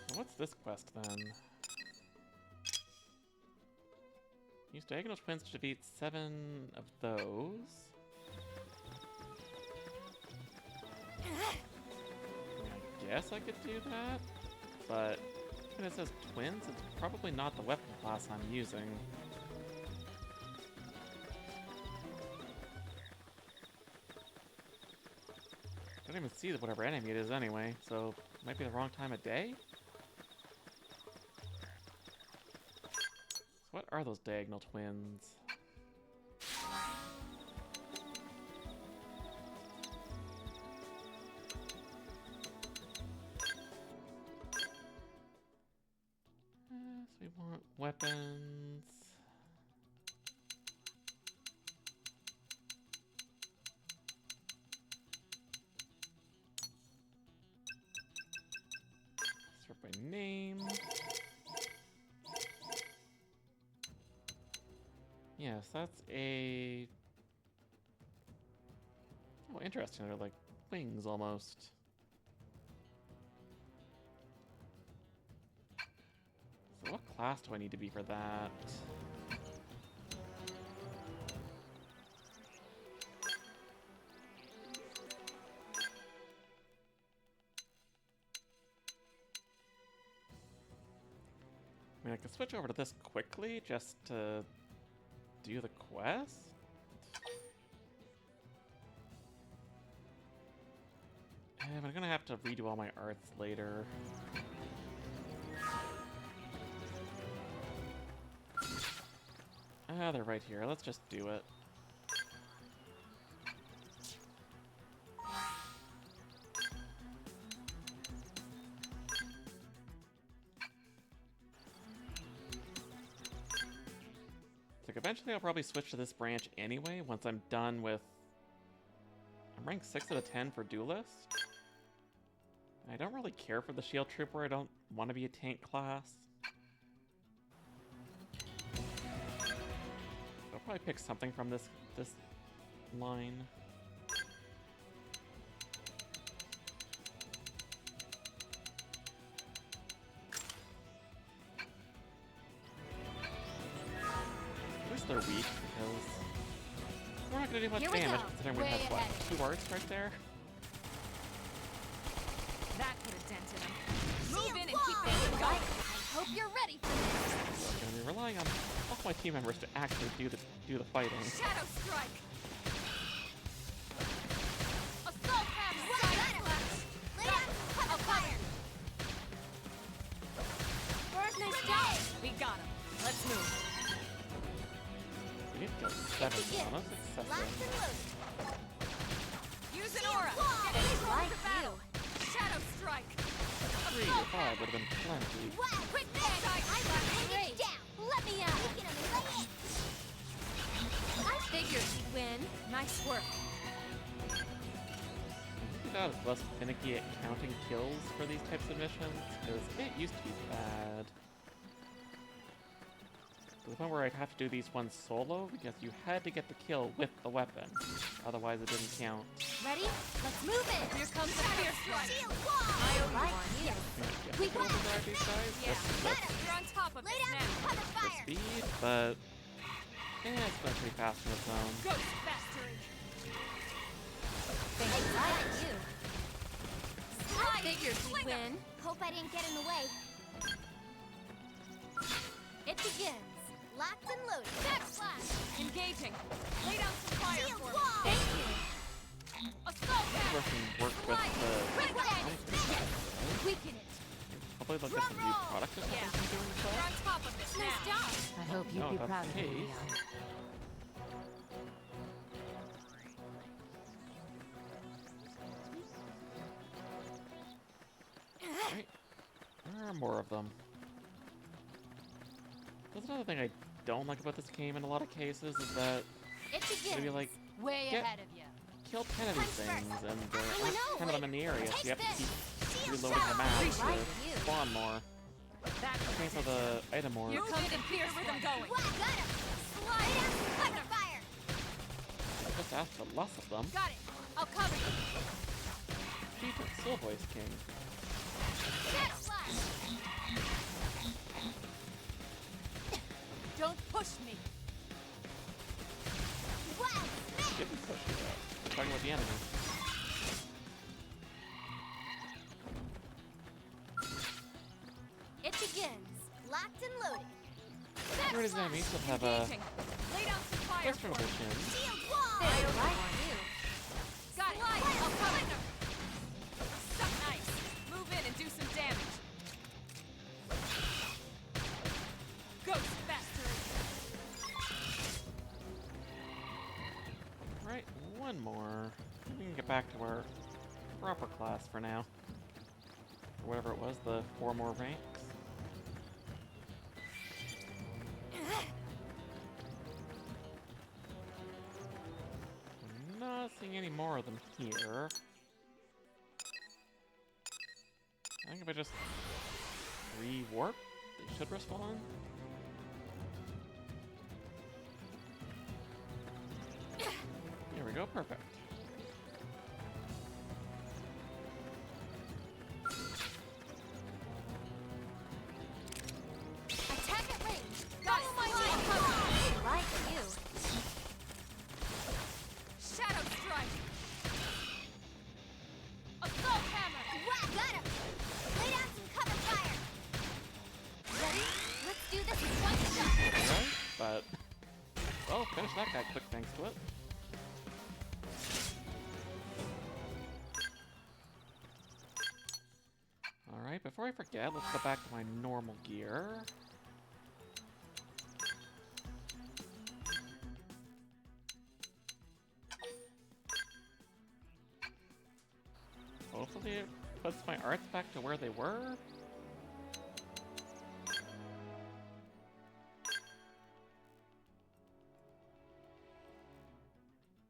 So what's this quest then? Use diagonal twins to defeat 7 of those. I guess I could do that, but when it says twins, it's probably not the weapon class I'm using. I don't even see whatever enemy it is anyway, so it might be the wrong time of day? So what are those diagonal twins? So we want weapons. Sort by name. Yes, that's a... Oh, interesting. They're like wings almost. So what class do I need to be for that? I mean, I can switch over to this quickly just to do the quest? I'm gonna have to redo all my arts later. Ah, they're right here. Let's just do it. Like, eventually I'll probably switch to this branch anyway, once I'm done with... I'm ranked 6 out of 10 for Duelist. I don't really care for the Shield Trooper. I don't want to be a tank class. I'll probably pick something from this line. At least they're weak because we're not gonna do much Here we damage go. considering we Way have what, ahead. 2 arts right there. That could have dented him. Move Shield in and wall. keep things going. I Hope you're ready for this. I'm gonna be relying on all my team members to actually do the fighting. Shadow strike. Assault hammer. Side flash. Lay down some cover fire. First nice job. We got him. Let's move. We need to kill 7 on us. Excessive. Locked and loaded. Use an aura. Get They into like the battle. Shadow strike. 3 or 5 would have been plenty. Wow, quick thing! I got it down! Let me out! We can only lay it! I figured you'd win. Nice work. I think God is less finicky at counting kills for these types of missions, because it used to be bad. To the point where I'd have to do these ones solo, because you had to get the kill with the weapon. Otherwise it didn't count. Ready? Let's move it! Here comes the fierce strike. Shield wall! I owe you Like one. you. We We can got overdrive these guys. Yeah. Got him! You're on top of Lay this down now. some cover That's fire! speed, but it's going pretty fast on its own. Ghost mastery. They like you. I figured Slinger. you'd win. Hope I didn't get in the way. It begins. Locked and loaded. Backslash! Engaging. Lay down some fire Shield for me. wall! Thank you! Assault Maybe hammer. we can work with the Quick right? Weaken it. Probably like some new product or something Yeah. from doing so. You're on top of this Nice now. job. I hope you'd No, be that's proud the of me, case. Leon. Right. There are more of them. That's another thing I don't like about this game in a lot of cases is that It begins. maybe like Way get- ahead of you. kill 10 of these things and there I aren't know, 10 of them in the area, so you have to take keep this. Shield reloading the shell. map Right to you. spawn more. That's Same for the item ore. Here comes the fierce rhythm going. Wow, got him. Slide down some cover fire. Just ask for less of them. Got it. I'll cover you. Decent Soul Voice King. Backslash. Don't push me. Wow, smash. Didn't push you though. I'm talking about the enemy. It begins. Locked and loaded. Where does Backslash. enemies that have a Engaging. Lay down some fire for questionable me. chin? Shield wall. They They like you. Got it. Slide. I'll cover them. Suck nice. Move in and do some damage. Ghost mastery. Right, one more. We can get back to our proper class for now. Or whatever it was, the 4 more ranks. I'm not seeing any more of them here. I think if I just rewarp, they should respawn. There we go, perfect. Attack at range. Got it. my Slide. They like you. Shadow strike. Assault hammer. Wow, got him. Lay down some cover fire. Ready? Let's do this in one shot. Alright, but... Well, finish that guy quick thanks to it. Alright, before I forget, let's go back to my normal gear. Hopefully it puts my arts back to where they were.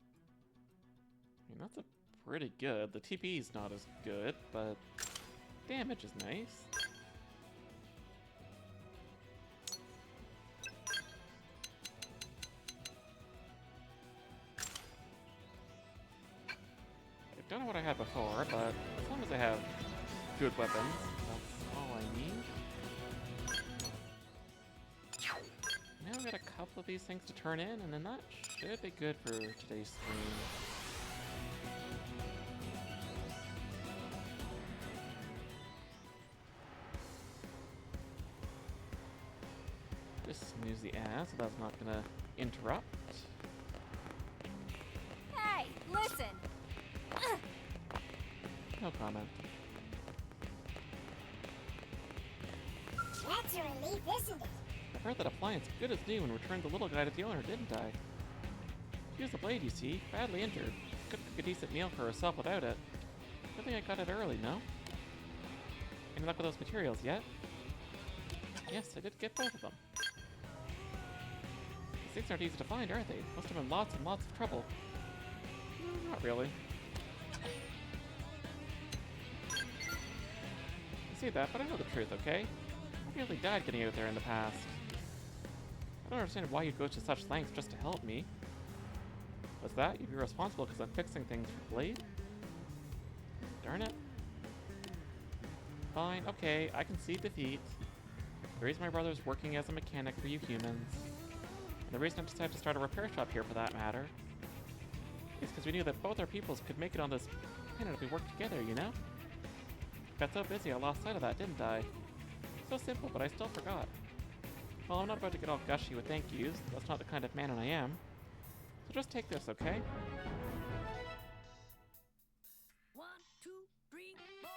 I mean, that's a pretty good. The TP is not as good, but damage is nice. I don't know what I had before, but as long as I have good weapons, that's all I need. Now I've got a couple of these things to turn in, and then that should be good for today's stream. just snooze the ad, so that's not gonna interrupt. Hey, listen! No comment. That's a relief, isn't it? I heard that appliance good as new and returned the little guy to the owner, didn't I? She was a blade, you see, badly injured. Couldn't cook a decent meal for herself without it. Good thing I got it early, no? Any luck with those materials yet? Yes, I did get both of them. These things aren't easy to find, are they? Must have been lots and lots of trouble. Not really. You say that, but I know the truth, okay? I nearly died getting out there in the past. I don't understand why you'd go to such lengths just to help me. What's that? You'd be responsible because I'm fixing things for Blade? Darn it. Fine, okay, I can see defeat. The reason my brother's working as a mechanic for you humans, and the reason I decided to start a repair shop here for that matter, is because we knew that both our peoples could make it on this planet if we worked together, you know? Got so busy I lost sight of that, didn't I? So simple, but I still forgot. Well, I'm not about to get all gushy with thank yous. That's not the kind of man I am. So just take this, okay? 1, 2, 3, 4.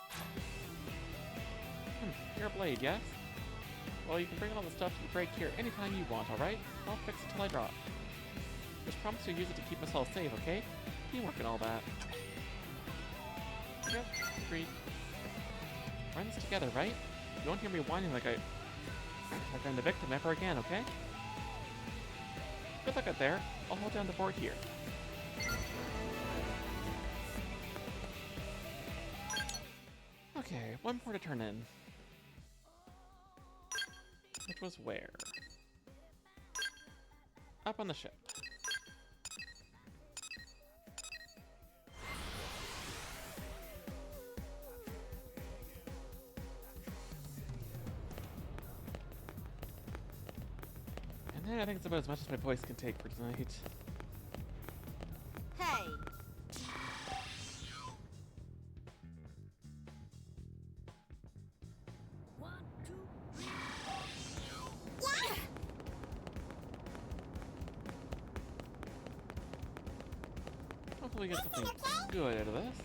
You're a blade, yes? Well, you can bring all the stuff you break here anytime you want, alright? I'll fix it till I drop. Just promise you'll use it to keep us all safe, okay? Teamwork and all that. Yep, agreed. Friends together, right? You won't hear me whining like I'm the victim ever again, okay? Good luck out there. I'll hold down the board here. Okay, one more to turn in. Which was where? Up on the ship. And then I think it's about as much as my voice can take for tonight. Hey! 1, 2, 3. Yeah! Hopefully we get something good out of this.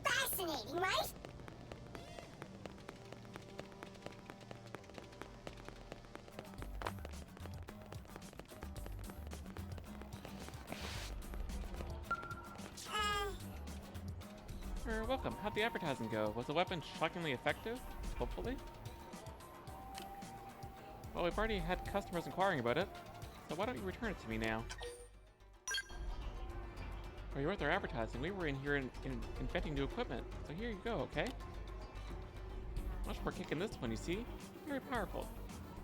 Fascinating, right? Welcome. How'd the advertising go? Was the weapon shockingly effective? Hopefully. Well, we've already had customers inquiring about it, so why don't you return it to me now? While you're with our advertising, we were in here inventing new equipment, so here you go, okay? Much more kick in this one, you see? Very powerful.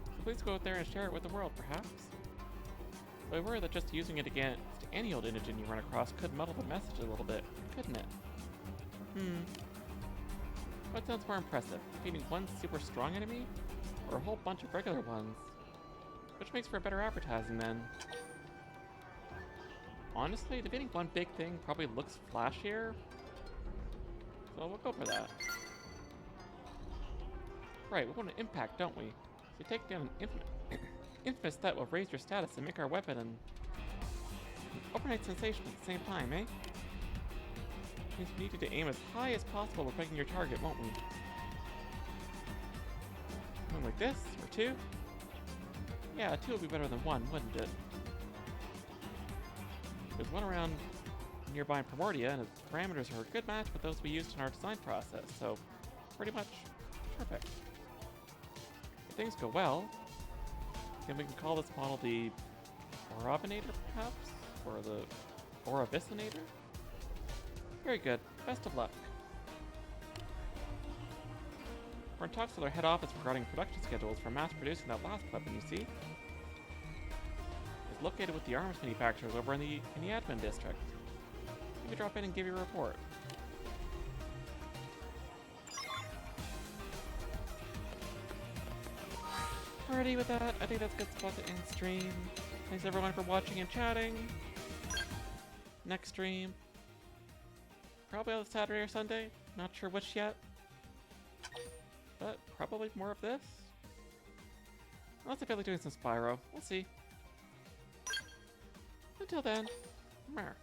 So please go out there and share it with the world, perhaps? But I worry that just using it against any old Indigen you run across could muddle the message a little bit, couldn't it? What sounds more impressive, defeating one super strong enemy, or a whole bunch of regular ones? Which makes for better advertising then? Honestly, defeating one big thing probably looks flashier, so we'll go for that. Right, we want an impact, don't we? So take down an infamous threat will raise your status and make our weapon an overnight sensation at the same time, eh? Means we need to aim as high as possible when picking your target, won't we? One like this, or two? Yeah, two would be better than one, wouldn't it? There's one around nearby in Primordia, and its parameters are a good match with those we used in our design process, so pretty much perfect. If things go well, then we can call this model the Orabinator, perhaps? Or the Orabicinator? Very good. Best of luck. We're in talks with our head office regarding production schedules for mass producing that last weapon, you see. It's located with the arms manufacturers over in the admin district. You can drop in and give you a report. Alrighty, with that, I think that's a good spot to end stream. Thanks everyone for watching and chatting. Next stream, probably on Saturday or Sunday. Not sure which yet. but probably more of this. Unless I feel like doing some Spyro. We'll see. Until then, mer.